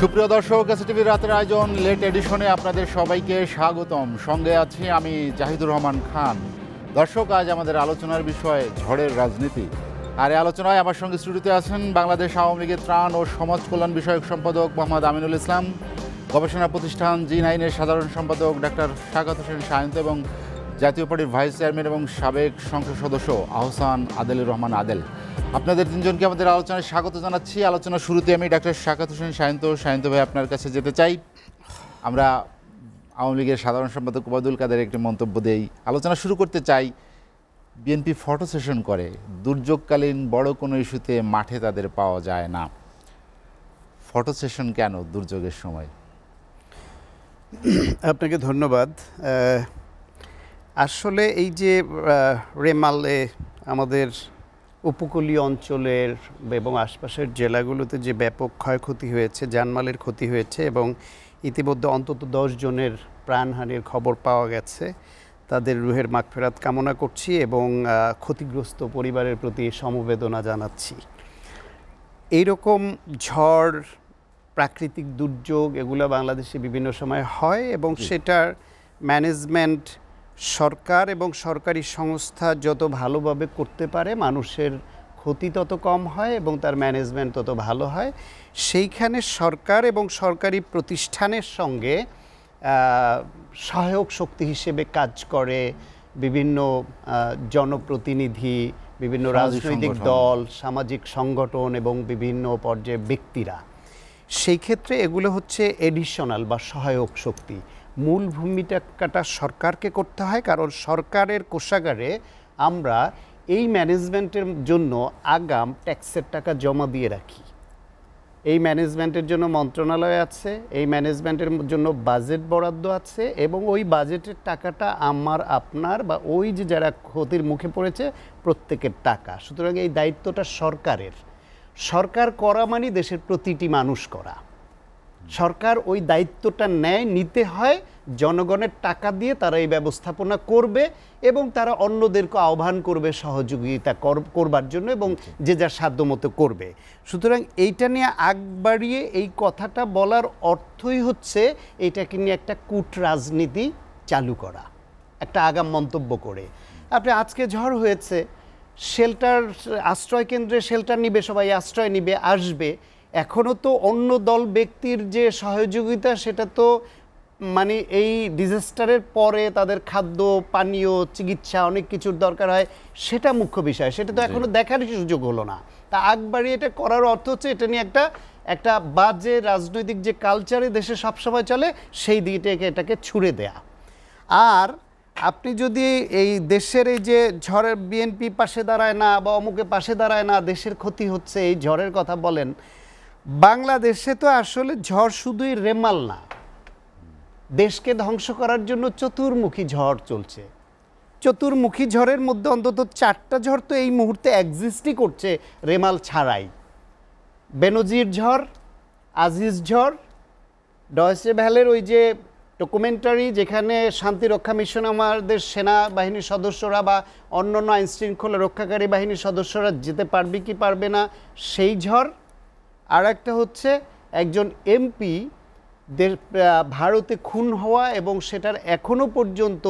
সুপ্রিয় দর্শক, এসটিভির রাতের আয়োজন লেট এডিশনে আপনাদের সবাইকে স্বাগতম। সঙ্গে আছি আমি জাহিদুর রহমান খান। দর্শক, আজ আমাদের আলোচনার বিষয় ঝড়ের রাজনীতি। আর এই আলোচনায় আমার সঙ্গে স্টুডিওতে আছেন বাংলাদেশ আওয়ামী লীগের ত্রাণ ও সমাজ কল্যাণ বিষয়ক সম্পাদক মোহাম্মদ আমিনুল ইসলাম, গবেষণা প্রতিষ্ঠান জি9-এর সাধারণ সম্পাদক ডাক্তার শাকাত হোসেন শায়ন্ত এবং জাতীয় পার্টির ভাইস চেয়ারম্যান এবং সাবেক সংসদ সদস্য আহসান আদেলুর রহমান আদেল। আপনাদের তিনজনকে আমাদের আলোচনায় স্বাগত জানাচ্ছি। আলোচনার শুরুতে আমি ডাক্তার শাকাত হোসেন শায়ন্ত ভাই আপনার কাছে যেতে চাই। আমরা আওয়ামী লীগের সাধারণ সম্পাদক ওবায়দুল কাদের একটি মন্তব্য দিয়েই আলোচনা শুরু করতে চাই। বিএনপি ফটো সেশন করে, দুর্যোগকালীন বড় কোনো ইস্যুতে মাঠে তাদের পাওয়া যায় না। ফটো সেশন কেন দুর্যোগের সময়? আপনাকে ধন্যবাদ। আসলে এই যে রেমালে আমাদের উপকূলীয় অঞ্চলের এবং আশপাশের জেলাগুলোতে যে ব্যাপক ক্ষয়ক্ষতি হয়েছে, জানমালের ক্ষতি হয়েছে এবং ইতিমধ্যে অন্তত 10 জনের প্রাণহানির খবর পাওয়া গেছে, তাদের রুহের মাগফিরাত কামনা করছি এবং ক্ষতিগ্রস্ত পরিবারের প্রতি সমবেদনা জানাচ্ছি। এইরকম ঝড়, প্রাকৃতিক দুর্যোগ এগুলো বাংলাদেশে বিভিন্ন সময় হয় এবং সেটার ম্যানেজমেন্ট সরকার এবং সরকারি সংস্থা যত ভালোভাবে করতে পারে, মানুষের ক্ষতি তত কম হয় এবং তার ম্যানেজমেন্ট তত ভালো হয়। সেইখানে সরকার এবং সরকারি প্রতিষ্ঠানের সঙ্গে সহায়ক শক্তি হিসেবে কাজ করে বিভিন্ন জনপ্রতিনিধি, বিভিন্ন রাজনৈতিক দল, সামাজিক সংগঠন এবং বিভিন্ন পর্যায়ে ব্যক্তিরা। সেই ক্ষেত্রে এগুলো হচ্ছে এডিশনাল বা সহায়ক শক্তি। মূল ভূমিকাটা সরকারকে করতে হয়, কারণ সরকারের কোষাগারে আমরা এই ম্যানেজমেন্টের জন্য আগাম ট্যাক্সের টাকা জমা দিয়ে রাখি। এই ম্যানেজমেন্টের জন্য মন্ত্রণালয় আছে, এই ম্যানেজমেন্টের জন্য বাজেট বরাদ্দ আছে এবং ওই বাজেটের টাকাটা আমার, আপনার বা ওই যে যারা ক্ষতির মুখে পড়েছে প্রত্যেকের টাকা। সুতরাং এই দায়িত্বটা সরকারের। সরকার করা মানে দেশের প্রতিটি মানুষ করা। সরকার ওই দায়িত্বটা নিতে হয়, জনগণের টাকা দিয়ে তারা এই ব্যবস্থাপনা করবে এবং তারা অন্যদেরকে আহ্বান করবে সহযোগিতা করবার জন্য এবং যে যার সাধ্যমতো করবে। সুতরাং এইটা নিয়ে আগ বাড়িয়ে এই কথাটা বলার অর্থই হচ্ছে এইটাকে নিয়ে একটা কূট রাজনীতি চালু করা, একটা আগাম মন্তব্য করে। আপনি আজকে ঝড় হয়েছে, শেল্টার, আশ্রয় কেন্দ্রে শেল্টার নিবে, সবাই আশ্রয় নিবে, আসবে। এখনও তো অন্য দল ব্যক্তির যে সহযোগিতা, সেটা তো মানে এই ডিজাস্টারের পরে তাদের খাদ্য, পানীয়, চিকিৎসা অনেক কিছুর দরকার হয়, সেটা মুখ্য বিষয়। সেটা তো এখনও দেখার সুযোগ হলো না। তা আগ বাড়িয়ে এটা করার অর্থ হচ্ছে এটা নিয়ে একটা বাজে রাজনৈতিক যে কালচারে দেশে সবসময় চলে, সেই দিকে এটাকে ছুড়ে দেয়া। আর আপনি যদি এই দেশের এই যে ঝড়ের বিএনপি পাশে দাঁড়ায় না বা অমুকে পাশে দাঁড়ায় না, দেশের ক্ষতি হচ্ছে, এই ঝড়ের কথা বলেন, বাংলাদেশে তো আসলে ঝড় শুধুই রেমাল না, দেশকে ধ্বংস করার জন্য চতুর্মুখী ঝড় চলছে। চতুর্মুখী ঝড়ের মধ্যে অন্তত 4টা ঝড় তো এই মুহূর্তে এক্সিস্টই করছে রেমাল ছাড়াই। বেনজির ঝড়, আজিজ ঝড়, ডয়েচে ভ্যালের ওই যে ডকুমেন্টারি যেখানে শান্তিরক্ষা মিশন আমাদের সেনাবাহিনীর সদস্যরা বা অন্যান্য আইনশৃঙ্খলা রক্ষাকারী বাহিনীর সদস্যরা যেতে পারবে কি পারবে না, সেই ঝড়। আর একটা হচ্ছে একজন এমপি ভারতে খুন হওয়া এবং সেটার এখনও পর্যন্ত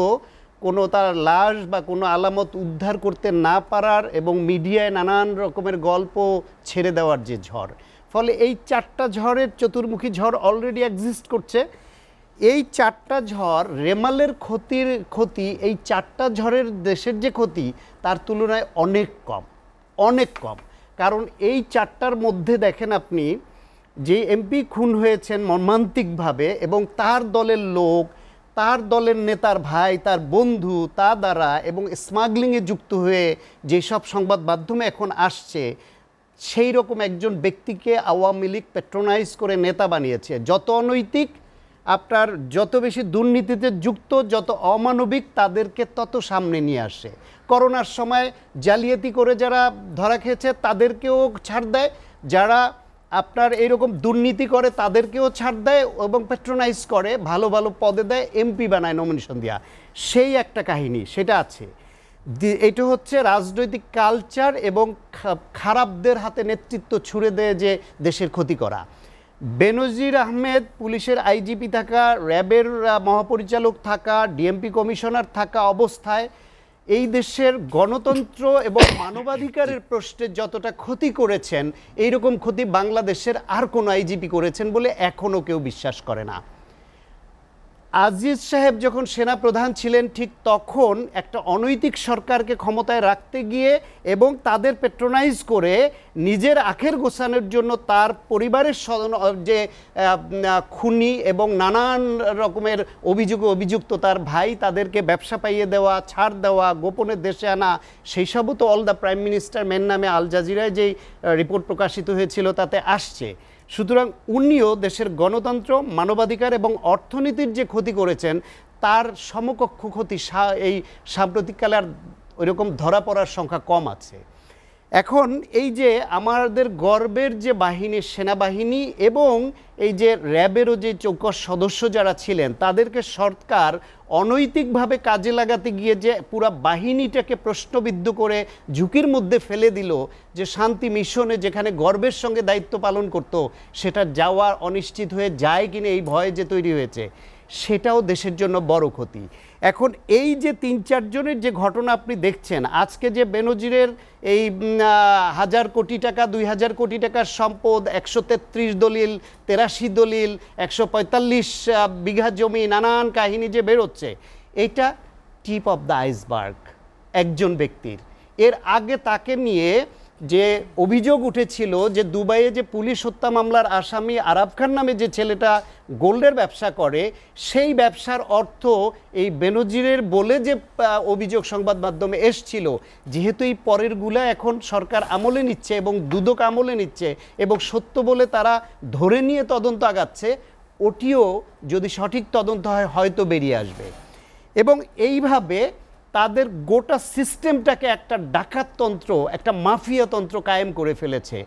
কোনো তার লাশ বা কোনো আলামত উদ্ধার করতে না পারার এবং মিডিয়ায় নানান রকমের গল্প ছেড়ে দেওয়ার যে ঝড়। ফলে এই 4টা ঝড়ের চতুর্মুখী ঝড় অলরেডি এক্সিস্ট করছে। এই 4টা ঝড় রেমালের ক্ষতি এই 4টা ঝড়ের দেশের যে ক্ষতি তার তুলনায় অনেক কম, অনেক কম। কারণ এই 4টার মধ্যে দেখেন আপনি, যে এমপি খুন হয়েছেন মর্মান্তিকভাবে এবং তার দলের লোক, তার দলের নেতার ভাই, তার বন্ধু, তা দ্বারা এবং স্মাগলিংয়ে যুক্ত হয়ে যেসব সংবাদ মাধ্যমে এখন আসছে, সেই রকম একজন ব্যক্তিকে আওয়ামী লীগ প্যাট্রোনাইজ করে নেতা বানিয়েছে। যত অনৈতিক, আপনার যত বেশি দুর্নীতিতে যুক্ত, যত অমানবিক, তাদেরকে তত সামনে নিয়ে আসে। করোনার সময় জালিয়াতি করে যারা ধরা খেয়েছে তাদেরকেও ছাড় দেয়, যারা আপনার এইরকম দুর্নীতি করে তাদেরকেও ছাড় দেয় এবং প্যাট্রোনাইজ করে, ভালো ভালো পদে দেয়, এমপি বানায় নমিনেশন দেওয়া। সেই একটা কাহিনী সেটা আছে। এটা হচ্ছে রাজনৈতিক কালচার এবং খারাপদের হাতে নেতৃত্ব ছুড়ে দেয় যে দেশের ক্ষতি করা। বেনজির আহমেদ পুলিশের আইজিপি থাকা, র্যাবের মহাপরিচালক থাকা, ডিএমপি কমিশনার থাকা অবস্থায় এই দেশের গণতন্ত্র এবং মানবাধিকারের প্রশ্নে যতটা ক্ষতি করেছেন, এইরকম ক্ষতি বাংলাদেশের আর কোনো আইজিপি করেছেন বলে এখনও কেউ বিশ্বাস করে না। আজিজ সাহেব যখন সেনা প্রধান ছিলেন, ঠিক তখন একটা অনৈতিক সরকারকে ক্ষমতায় রাখতে গিয়ে এবং তাদের পেট্রোনাইজ করে নিজের আখের গোছানোর জন্য তার পরিবারের যে খুনি এবং নানান রকমের অভিযুক্ত তার ভাই, তাদেরকে ব্যবসা পাইয়ে দেওয়া, ছাড় দেওয়া, গোপনে দেশে আনা, সেই সবও তো all the prime minister men নামে আল জাজিরায় যেই রিপোর্ট প্রকাশিত হয়েছিল তাতে আসছে। সুতরাং উনিও দেশের গণতন্ত্র, মানবাধিকার এবং অর্থনীতির যে ক্ষতি করেছেন তার সমকক্ষ ক্ষতি এই সাম্প্রতিককালে আর ওইরকম ধরা পড়ার সংখ্যা কম আছে। এখন এই যে আমাদের গর্বের যে বাহিনী, সেনাবাহিনী এবং এই যে র্যাবেরও যে চৌকস সদস্য যারা ছিলেন, তাদেরকে সরকার অনৈতিকভাবে কাজে লাগাতে গিয়ে যে পুরা বাহিনীটাকে প্রশ্নবিদ্ধ করে ঝুঁকির মধ্যে ফেলে দিল, যে শান্তি মিশনে যেখানে গর্বের সঙ্গে দায়িত্ব পালন করত সেটা যাওয়া অনিশ্চিত হয়ে যায় কিনা এই ভয় যে তৈরি হয়েছে, সেটাও দেশের জন্য বড় ক্ষতি। এখন এই যে ৩-৪ জনের যে ঘটনা আপনি দেখছেন, আজকে যে বেনজিরের এই ১,০০০ কোটি টাকা, ২,০০০ কোটি টাকার সম্পদ, ১৩৩ দলিল, ৮৩ দলিল, ১৪৫ বিঘা জমি, নানান কাহিনী যে বেরোচ্ছে, এটা টিপ অফ দ্য আইসবার্গ একজন ব্যক্তির। এর আগে তাকে নিয়ে যে অভিযোগ উঠেছিল যে দুবাইয়ে যে পুলিশ হত্যা মামলার আসামি আরাব খান নামে যে ছেলেটা গোল্ডের ব্যবসা করে, সেই ব্যবসার অর্থ এই বেনজিরের বলে যে অভিযোগ সংবাদ মাধ্যমে এসছিল, যেহেতু এই পরেরগুলা এখন সরকার আমলে নিচ্ছে এবং দুদক আমলে নিচ্ছে এবং সত্য বলে তারা ধরে নিয়ে তদন্ত আগাচ্ছে, ওটিও যদি সঠিক তদন্ত হয় হয়তো বেরিয়ে আসবে। এবং এইভাবে তাদের গোটা সিস্টেমটাকে একটা ডাকাততন্ত্র, একটা মাফিয়াতন্ত্র কায়েম করে ফেলেছে।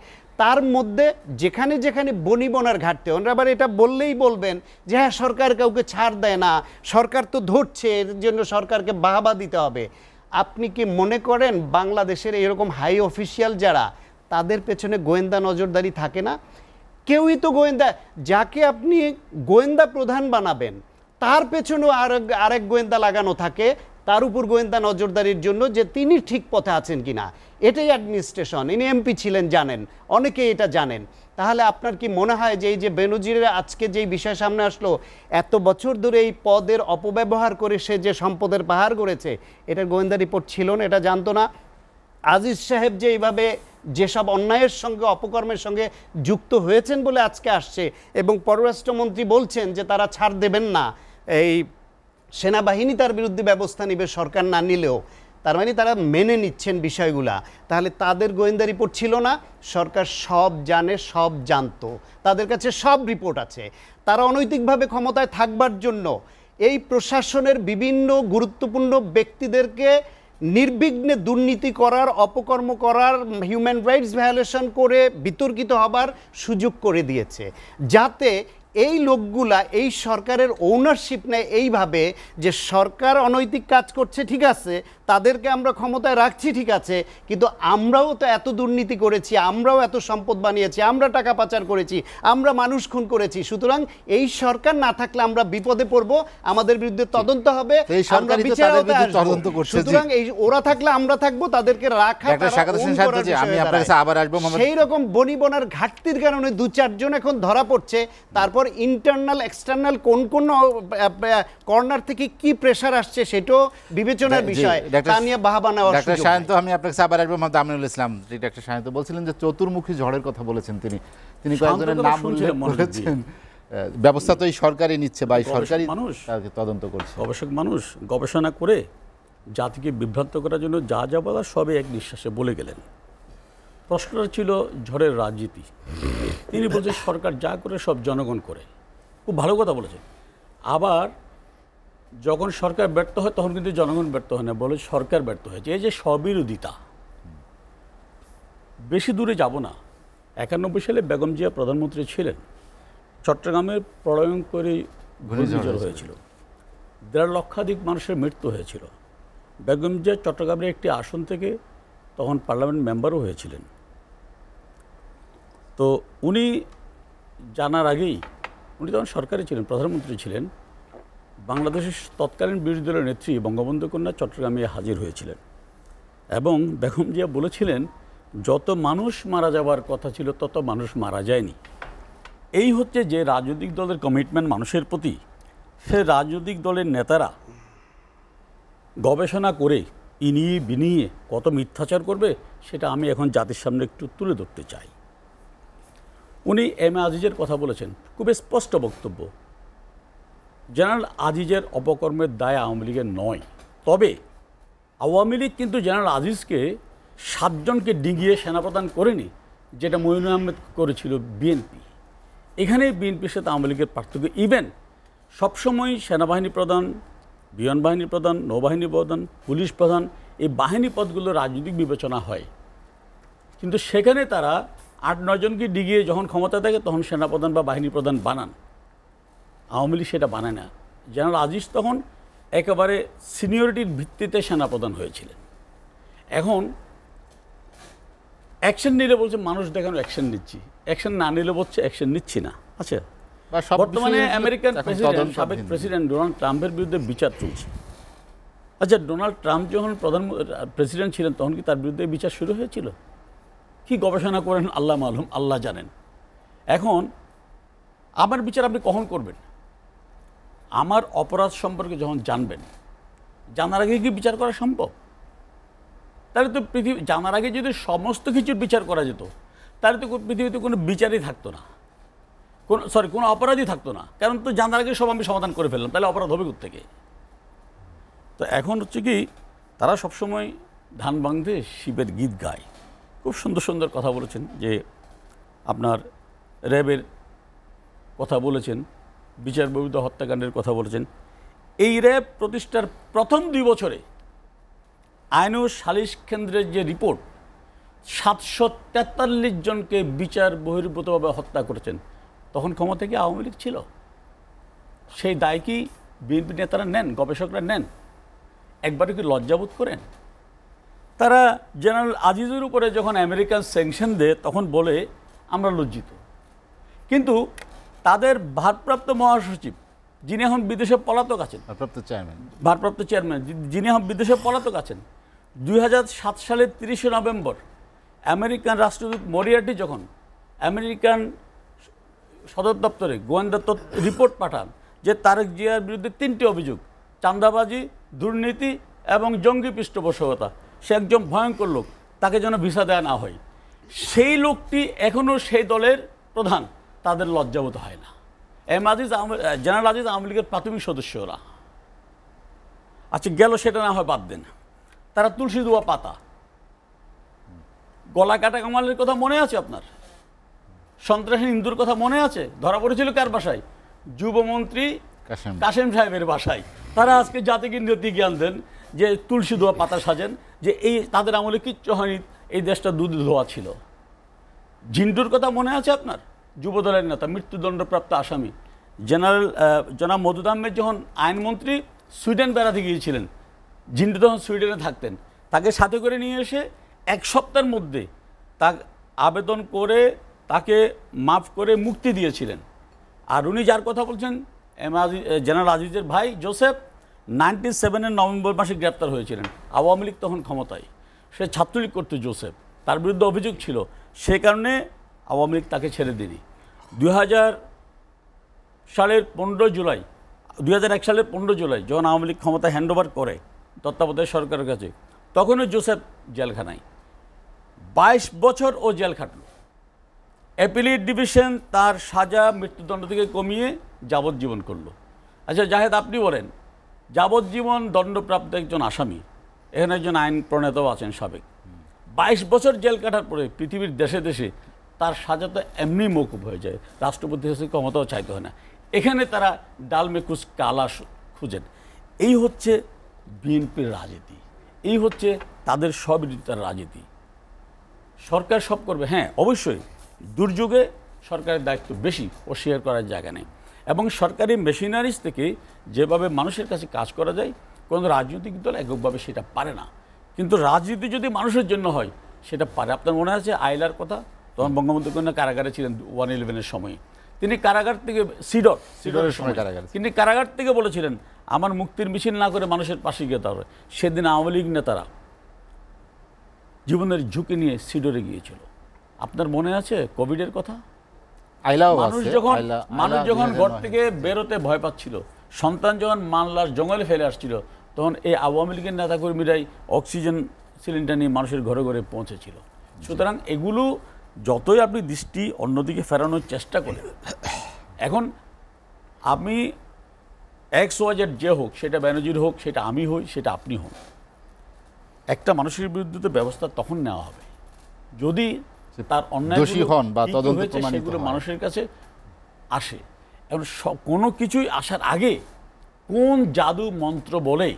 তার মধ্যে যেখানে যেখানে বনিবনার ঘাটতি, ওনারা আবার এটা বললেই বলবেন যে হ্যাঁ সরকার কাউকে ছাড় দেয় না, সরকার তো ধরছে, এর জন্য সরকারকে বাহবা দিতে হবে। আপনি কি মনে করেন বাংলাদেশের এরকম হাই অফিসিয়াল যারা, তাদের পেছনে গোয়েন্দা নজরদারি থাকে না? কেউই তো গোয়েন্দা, যাকে আপনি গোয়েন্দা প্রধান বানাবেন তার পেছনেও আরেক গোয়েন্দা লাগানো থাকে, তার উপর গোয়েন্দা নজরদারির জন্য যে তিনি ঠিক পথে আছেন কিনা। এটাই অ্যাডমিনিস্ট্রেশন। ইনি এমপি ছিলেন, জানেন, অনেকেই এটা জানেন। তাহলে আপনার কি মনে হয় যে এই যে বেনজিরের আজকে যেই বিষয় সামনে আসলো, এত বছর ধরে এই পদের অপব্যবহার করে সে যে সম্পদের পাহাড় গড়েছে, এটার গোয়েন্দা রিপোর্ট ছিল না, এটা জানতো না? আজিজ সাহেব যে এইভাবে যেসব অন্যায়ের সঙ্গে, অপকর্মের সঙ্গে যুক্ত হয়েছেন বলে আজকে আসছে এবং পররাষ্ট্রমন্ত্রী বলছেন যে তারা ছাড় দেবেন না, এই সেনাবাহিনী তার বিরুদ্ধে ব্যবস্থা নেবে সরকার না নিলেও, তার মানে তারা মেনে নিচ্ছেন বিষয়গুলা। তাহলে তাদের গোয়েন্দা রিপোর্ট ছিল না? সরকার সব জানে, সব জানতো, তাদের কাছে সব রিপোর্ট আছে। তারা অনৈতিকভাবে ক্ষমতায় থাকবার জন্য এই প্রশাসনের বিভিন্ন গুরুত্বপূর্ণ ব্যক্তিদেরকে নির্বিঘ্নে দুর্নীতি করার, অপকর্ম করার, হিউম্যান রাইটস ভায়োলেশন করে বিতর্কিত হবার সুযোগ করে দিয়েছে, যাতে এই লোকগুলা এই সরকারের ওনারশিপ নেয় এইভাবে যে সরকার অনৈতিক কাজ করছে, ঠিক আছে, তাদেরকে আমরা ক্ষমতায় রাখছি, ঠিক আছে, কিন্তু আমরাও তো এত দুর্নীতি করেছি, আমরাও এত সম্পদ বানিয়েছি, আমরা টাকা পাচার করেছি, আমরা মানুষ খুন করেছি, সুতরাং এই সরকার না থাকলে আমরা বিপদে পড়ব, আমাদের বিরুদ্ধে তদন্ত হবে, আমরা বিচার হতে আসবো, সুতরাং এই ওরা থাকলে আমরা থাকবো, তাদেরকে রাখা সেই রকম বনিবনার ঘাটতির কারণে 2-4 জন এখন ধরা পড়ছে। তারপর ইন্টারনাল এক্সটার্নাল কোন কোন কর্নার থেকে কি প্রেসার আসছে সেটাও বিবেচনার বিষয়, তা নিয়ে বাহাবা নেওয়ার সুযোগ নেই। সায়ন্ত, আমি আপনাকে আবার আসবো। মোহাম্মদ আমিনুল ইসলাম, ডাক্তার সায়ন্ত বলছিলেন যে চতুর্মুখী ঝড়ের কথা বলেছেন তিনি কয়েকজনের নাম উল্লেখ করেছেন। ব্যবস্থা তো এই সরকারই নিচ্ছে বা এই সরকারই তদন্ত করছে। গবেষক মানুষ গবেষণা করে জাতিকে বিভ্রান্ত করার জন্য যা যা বলার সবই এক নিঃশ্বাসে বলে গেলেন। প্রশ্নটা ছিল ঝড়ের রাজনীতি। তিনি বলছেন সরকার যা করে সব জনগণ করে, খুব ভালো কথা বলেছেন। আবার যখন সরকার ব্যর্থ হয় তখন কিন্তু জনগণ ব্যর্থ হয় না, বলে সরকার ব্যর্থ হয়েছে। এই যে স্ববিরোধিতা, বেশি দূরে যাব না। 91 সালে বেগম জিয়া প্রধানমন্ত্রী ছিলেন, চট্টগ্রামের প্রলয়ঙ্করী ঘূর্ণিঝড় হয়েছিল, 1.5 লক্ষাধিক মানুষের মৃত্যু হয়েছিল। বেগম জিয়া চট্টগ্রামের একটি আসন থেকে তখন পার্লামেন্ট মেম্বারও হয়েছিলেন। তো উনি জানার আগেই উনি তখন সরকারে ছিলেন, প্রধানমন্ত্রী ছিলেন, বাংলাদেশের তৎকালীন বিরোধী দলের নেত্রী বঙ্গবন্ধু কন্যা চট্টগ্রামে হাজির হয়েছিলেন এবং বেগম জিয়া বলেছিলেন যত মানুষ মারা যাওয়ার কথা ছিল তত মানুষ মারা যায়নি। এই হচ্ছে যে রাজনৈতিক দলের কমিটমেন্ট মানুষের প্রতি। সে রাজনৈতিক দলের নেতারা গবেষণা করে ইনিয়ে বিনিয়ে কত মিথ্যাচার করবে সেটা আমি এখন জাতির সামনে একটু তুলে ধরতে চাই। উনি এম এ আজিজের কথা বলেছেন, খুব স্পষ্ট বক্তব্য। জেনারেল আজিজের অপকর্মের দায় আওয়ামী লীগের নয়, তবে আওয়ামী লীগ কিন্তু জেনারেল আজিজকে 7 জনকে ডিঙিয়ে সেনাপ্রদান করেনি, যেটা মঈনুল আহমেদ করেছিল বিএনপি। এখানে বিএনপির সাথে আওয়ামী লীগের পার্থক্য। ইভেন সবসময় সেনাবাহিনী প্রধান, বিমান বাহিনী প্রধান, নৌবাহিনী প্রধান, পুলিশ প্রধান, এই বাহিনী পদগুলো রাজনৈতিক বিবেচনা হয়, কিন্তু সেখানে তারা 8-9 জনকে ডিগিয়ে যখন ক্ষমতা থাকে তখন সেনাপ্রধান বা বাহিনী প্রধান বানান। আওয়ামী লীগ সেটা বানায় না। জেনারেল আজিজ তখন একেবারে সিনিয়রিটির ভিত্তিতে সেনাপ্রধান হয়েছিলেন। এখন অ্যাকশন নিলে বলছে মানুষ দেখানো অ্যাকশন নিচ্ছি, অ্যাকশন না নিলে বলছে অ্যাকশন নিচ্ছি না। আচ্ছা, বর্তমানে আমেরিকান প্রেসিডেন্ট, সাবেক প্রেসিডেন্ট ডোনাল্ড ট্রাম্পের বিরুদ্ধে বিচার চলছে। আচ্ছা, ডোনাল্ড ট্রাম্প যখন প্রেসিডেন্ট ছিলেন তখন কি তার বিরুদ্ধে বিচার শুরু হয়েছিল? কি গবেষণা করেন আল্লাহ মালুম, আল্লাহ জানেন। এখন আমার বিচার আপনি কখন করবেন? আমার অপরাধ সম্পর্কে যখন জানবেন, জানার আগে কি বিচার করা সম্ভব? তাহলে তো পৃথিবী জানার আগে যদি সমস্ত কিছুর বিচার করা যেত তাহলে তো পৃথিবীতে কোনো বিচারই থাকতো না, কোনো অপরাধই থাকতো না। কারণ তো জানার আগে সব আমি সমাধান করে ফেললাম, তাহলে অপরাধ হবে কোত্থেকে? তো এখন হচ্ছে কি, তারা সবসময় ধান ভাঙতে শিবের গীত গায়। খুব সুন্দর সুন্দর কথা বলেছেন, যে আপনার র্যাবের কথা বলেছেন, বিচার বহির্ভূত হত্যাকাণ্ডের কথা বলেছেন। এই র্যাব প্রতিষ্ঠার প্রথম 2 বছরে আইন ও সালিশ কেন্দ্রের যে রিপোর্ট, 743 জনকে বিচার বহির্ভূতভাবে হত্যা করেছেন। তখন ক্ষমতা কি আওয়ামী লীগ ছিল? সেই দায় কি বিএনপি নেতারা নেন, গবেষকরা নেন? একবারে কি লজ্জাবোধ করেন? তারা জেনারেল আজিজের উপরে যখন আমেরিকান স্যাংশন দেয় তখন বলে আমরা লজ্জিত, কিন্তু তাদের ভারপ্রাপ্ত মহাসচিব, যিনি এখন বিদেশে পলাতক আছেন, ভারপ্রাপ্ত চেয়ারম্যান যিনি এখন বিদেশে পলাতক আছেন, 2007 সালের 30শে নভেম্বর আমেরিকান রাষ্ট্রদূত মরিয়ার্টি যখন আমেরিকান সদর দপ্তরে গোয়েন্দা রিপোর্ট পাঠান যে তারেক জিয়ার বিরুদ্ধে 3টি অভিযোগ, চাঁদাবাজি, দুর্নীতি এবং জঙ্গি পৃষ্ঠপোষকতা, সে একজন ভয়ঙ্কর লোক, তাকে যেন ভিসা দেওয়া না হয়, সেই লোকটি এখনও সেই দলের প্রধান, তাদের লজ্জাবোধ হয় না। জেনারেল আজিজ আওয়ামী লীগের প্রাথমিক সদস্য ওরা। আচ্ছা, গেল, সেটা না হয় বাদ দেন। তারা তুলসী দোয়া পাতা, গলা কাটা কামালের কথা মনে আছে আপনার? সন্ত্রাসী হিন্দুর কথা মনে আছে? ধরা পড়েছিল কার বাসায়? যুবমন্ত্রী কাশেম সাহেবের বাসায়। তারা আজকে জাতিকে নীতি জ্ঞান দেন যে তুলসী দোয়া পাতা সাজেন, যে এই তাদের আমলে কিচ্ছু হয়নি, এই দেশটা দুধ ধোয়া ছিল। জিন্টুর কথা মনে আছে আপনার? যুবদলের নেতা, মৃত্যুদণ্ডপ্রাপ্ত আসামি। জনাব মওদুদ আহমেদ যখন আইনমন্ত্রী সুইডেন বেড়াতে গিয়েছিলেন, জিন্টু তখন সুইডেনে থাকতেন, তাকে সাথে করে নিয়ে এসে 1 সপ্তাহের মধ্যে তা আবেদন করে তাকে মাফ করে মুক্তি দিয়েছিলেন। আর উনি যার কথা বলছেন জেনারেল আজিজের ভাই জোসেফ, 97-এর নভেম্বর মাসে গ্রেপ্তার হয়েছিলেন। আওয়ামী লীগ তখন ক্ষমতায়, সে ছাত্রলীগ করতো জোসেফ, তার বিরুদ্ধে অভিযোগ ছিল, সে কারণে আওয়ামী লীগ তাকে ছেড়ে দেয়নি। 2001 সালের 15 জুলাই যখন আওয়ামী লীগ ক্ষমতা হ্যান্ডওভার করে তত্ত্বাবধায়ক সরকারের কাছে, তখনও জোসেফ জেলখানায় 22 বছর ও জেল খাটল। অ্যাপিলেট ডিভিশন তার সাজা মৃত্যুদণ্ড থেকে কমিয়ে যাবজ্জীবন করলো। আচ্ছা জাহেদ, আপনি বলেন, যাবজ্জীবন দণ্ডপ্রাপ্ত একজন আসামি, এখানে একজন আইন প্রণেতাও আছেন সাবেক, 22 বছর জেল কাটার পরে পৃথিবীর দেশে দেশে তার সাজা তো এমনি মৌকুফ হয়ে যায়, রাষ্ট্রপতি কাছে ক্ষমতাও চাইতে হয় না। এখানে তারা ডাল মেকুস কালা খুঁজেন। এই হচ্ছে বিএনপির রাজনীতি, এই হচ্ছে তাদের সবিরোধিতার রাজনীতি। সরকার সব করবে, হ্যাঁ অবশ্যই, দুর্যোগে সরকারের দায়িত্ব বেশি, অস্বীকার করার জায়গা নেই। এবং সরকারি মেশিনারিজ থেকে যেভাবে মানুষের কাছে কাজ করা যায়, কোনো রাজনৈতিক দল এককভাবে সেটা পারে না, কিন্তু রাজনীতি যদি মানুষের জন্য হয় সেটা পারে। আপনার মনে আছে আইলার কথা? তখন বঙ্গবন্ধু কন্যা কারাগারে ছিলেন 1/11-এর সময়, তিনি কারাগার থেকে সিডরের সময় কারাগারে। তিনি কারাগার থেকে বলেছিলেন আমার মুক্তির মিছিল না করে মানুষের পাশে যেতে হবে। সেদিন আওয়ামী লীগ নেতারা জীবনের ঝুঁকি নিয়ে সিডরে গিয়েছিল। আপনার মনে আছে কোভিডের কথা? আইলাও মানুষ আছে, যখন আইলা ঘর থেকে বেরোতে ভয় পাচ্ছিল, সন্তান যখন মানলার জঙ্গলে ফেলে আসছিল, তখন এই আওয়ামী লীগের নেতাকর্মীরাই অক্সিজেন সিলিন্ডার নিয়ে মানুষের ঘরে ঘরে পৌঁছেছিল। সুতরাং এগুলো যতই আপনি দৃষ্টি অন্যদিকে ফেরানোর চেষ্টা করেন, এখন আমি XYZ যে হোক, সেটা ব্যানার্জির হোক, সেটা আমি হই, সেটা আপনি হন, একটা মানুষের বিরুদ্ধে তো ব্যবস্থা তখন নেওয়া হবে যদি তার অন্যায় দোষী হন বা তদন্ত প্রমাণিত সেগুলো হয়। মানুষের কাছে আসে। এখন কোনো কিছুই আসার আগে কোন জাদু মন্ত্র বলে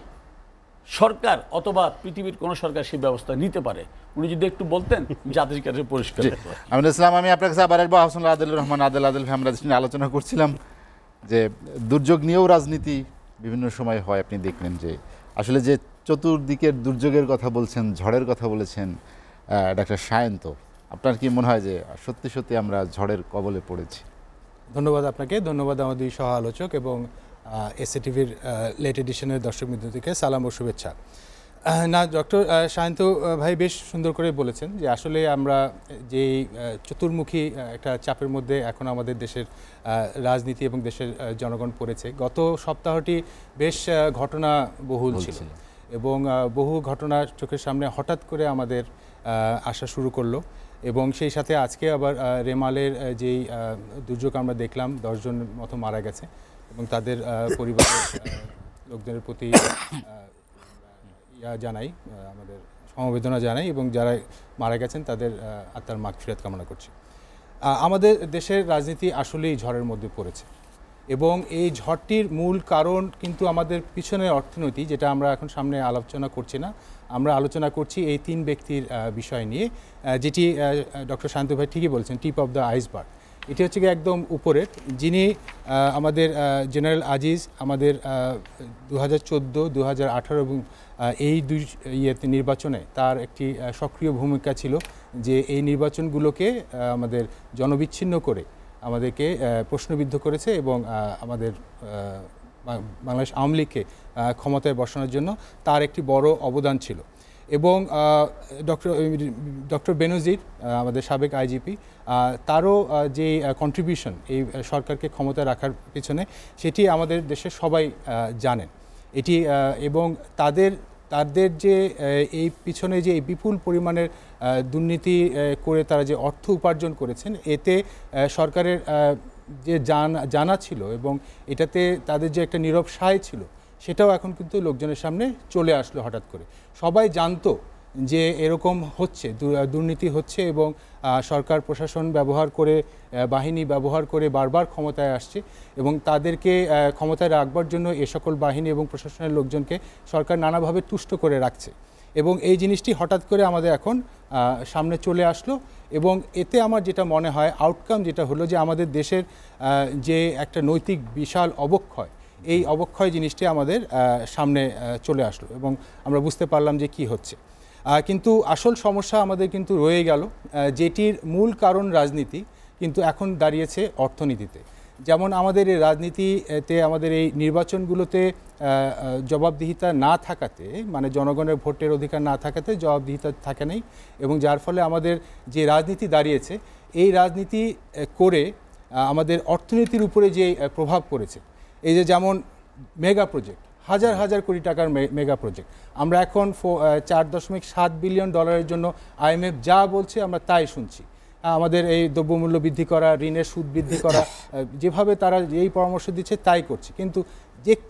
সরকার অথবা পৃথিবীর কোন সরকার সেই ব্যবস্থা নিতে পারে, উনি যদি একটু বলতেন জাতির কাছে পরিষ্কার হতো। আমিনুল ইসলাম, আমি আপনার কাছে আবার আসবো। হাসানুল আদিলুর রহমান আদিল ভাই, আমরা নিয়ে আলোচনা করছিলাম যে দুর্যোগ নিয়েও রাজনীতি বিভিন্ন সময় হয়। আপনি দেখলেন যে আসলে যে চতুর্দিকের দুর্যোগের কথা বলছেন, ঝড়ের কথা বলেছেন ডাক্তার সায়ন্ত, আপনার কি মনে হয় যে সত্যি সত্যি আমরা ঝড়ের কবলে পড়েছি? ধন্যবাদ আপনাকে, ধন্যবাদ আমাদের সহ আলোচক এবং এসএটিভির লেট এডিশনের দর্শকবৃন্দকে সালাম ও শুভেচ্ছা। না, ডক্টর সায়ন্ত ভাই বেশ সুন্দর করে বলেছেন যে আসলে আমরা যে চতুর্মুখী একটা চাপের মধ্যে এখন আমাদের দেশের রাজনীতি এবং দেশের জনগণ পড়েছে। গত সপ্তাহটি বেশ ঘটনাবহুল ছিল এবং বহু ঘটনা চোখের সামনে হঠাৎ করে আমাদের আসা শুরু করলো এবং সেই সাথে আজকে আবার রেমালের যেই দুর্যোগ আমরা দেখলাম, 10 জন মতো মারা গেছে এবং তাদের পরিবারের লোকজনের প্রতি জানাই, আমাদের সমবেদনা জানাই এবং যারা মারা গেছেন তাদের আত্মার মাগফিরাত কামনা করছি। আমাদের দেশের রাজনীতি আসলেই ঝড়ের মধ্যে পড়েছে এবং এই ঝড়টির মূল কারণ কিন্তু আমাদের পিছনের অর্থনীতি, যেটা আমরা এখন সামনে আলোচনা করছি না, আমরা আলোচনা করছি এই 3 ব্যক্তির বিষয় নিয়ে, যেটি ডক্টর শান্ত ভাই ঠিকই বলছেন, টিপ অফ দ্য আইসবার্গ। এটি হচ্ছে কি একদম উপরের, যিনি আমাদের জেনারেল আজিজ আমাদের 2014, 2018 এবং এই দুই নির্বাচনে তার একটি সক্রিয় ভূমিকা ছিল, যে এই নির্বাচনগুলোকে আমাদের জনবিচ্ছিন্ন করে আমাদেরকে প্রশ্নবিদ্ধ করেছে এবং আমাদের বাংলাদেশ আওয়ামী লীগকে ক্ষমতায় বসানোর জন্য তার একটি বড় অবদান ছিল। এবং ডক্টর বেনজির, আমাদের সাবেক আইজিপি, তারও যে কন্ট্রিবিউশন এই সরকারকে ক্ষমতায় রাখার পিছনে, সেটি আমাদের দেশের সবাই জানেন। এটি এবং তাদের যে এই পিছনে যে বিপুল পরিমাণের দুর্নীতি করে তারা যে অর্থ উপার্জন করেছেন, এতে সরকারের যে জানা ছিল এবং এটাতে তাদের যে একটা নীরব সায় ছিল, সেটাও এখন কিন্তু লোকজনের সামনে চলে আসলো হঠাৎ করে। সবাই জানতো যে এরকম হচ্ছে, দুর্নীতি হচ্ছে এবং সরকার প্রশাসন ব্যবহার করে, বাহিনী ব্যবহার করে বারবার ক্ষমতায় আসছে এবং তাদেরকে ক্ষমতায় রাখবার জন্য এ সকল বাহিনী এবং প্রশাসনের লোকজনকে সরকার নানাভাবে তুষ্ট করে রাখছে এবং এই জিনিসটি হঠাৎ করে আমাদের এখন সামনে চলে আসলো। এবং এতে আমার যেটা মনে হয় আউটকাম যেটা হলো, যে আমাদের দেশের যে একটা নৈতিক বিশাল অবক্ষয়, এই অবক্ষয় জিনিসটি আমাদের সামনে চলে আসলো এবং আমরা বুঝতে পারলাম যে কি হচ্ছে। কিন্তু আসল সমস্যা আমাদের কিন্তু রয়ে গেল, যেটির মূল কারণ রাজনীতি, কিন্তু এখন দাঁড়িয়েছে অর্থনীতিতে। যেমন আমাদের এই রাজনীতিতে, আমাদের এই নির্বাচনগুলোতে জবাবদিহিতা না থাকাতে, মানে জনগণের ভোটের অধিকার না থাকাতে জবাবদিহিতা থাকে নাই এবং যার ফলে আমাদের যে রাজনীতি দাঁড়িয়েছে, এই রাজনীতি করে আমাদের অর্থনীতির উপরে যে প্রভাব পড়েছে, এই যে যেমন মেগা প্রজেক্ট, হাজার হাজার কোটি টাকার মেগা প্রজেক্ট, আমরা এখন $4.7 বিলিয়ন জন্য IMF যা বলছে আমরা তাই শুনছি। আমাদের এই দ্রব্যমূল্য বৃদ্ধি করা, ঋণের সুদ বৃদ্ধি করা, যেভাবে তারা যেই পরামর্শ দিচ্ছে তাই করছে। কিন্তু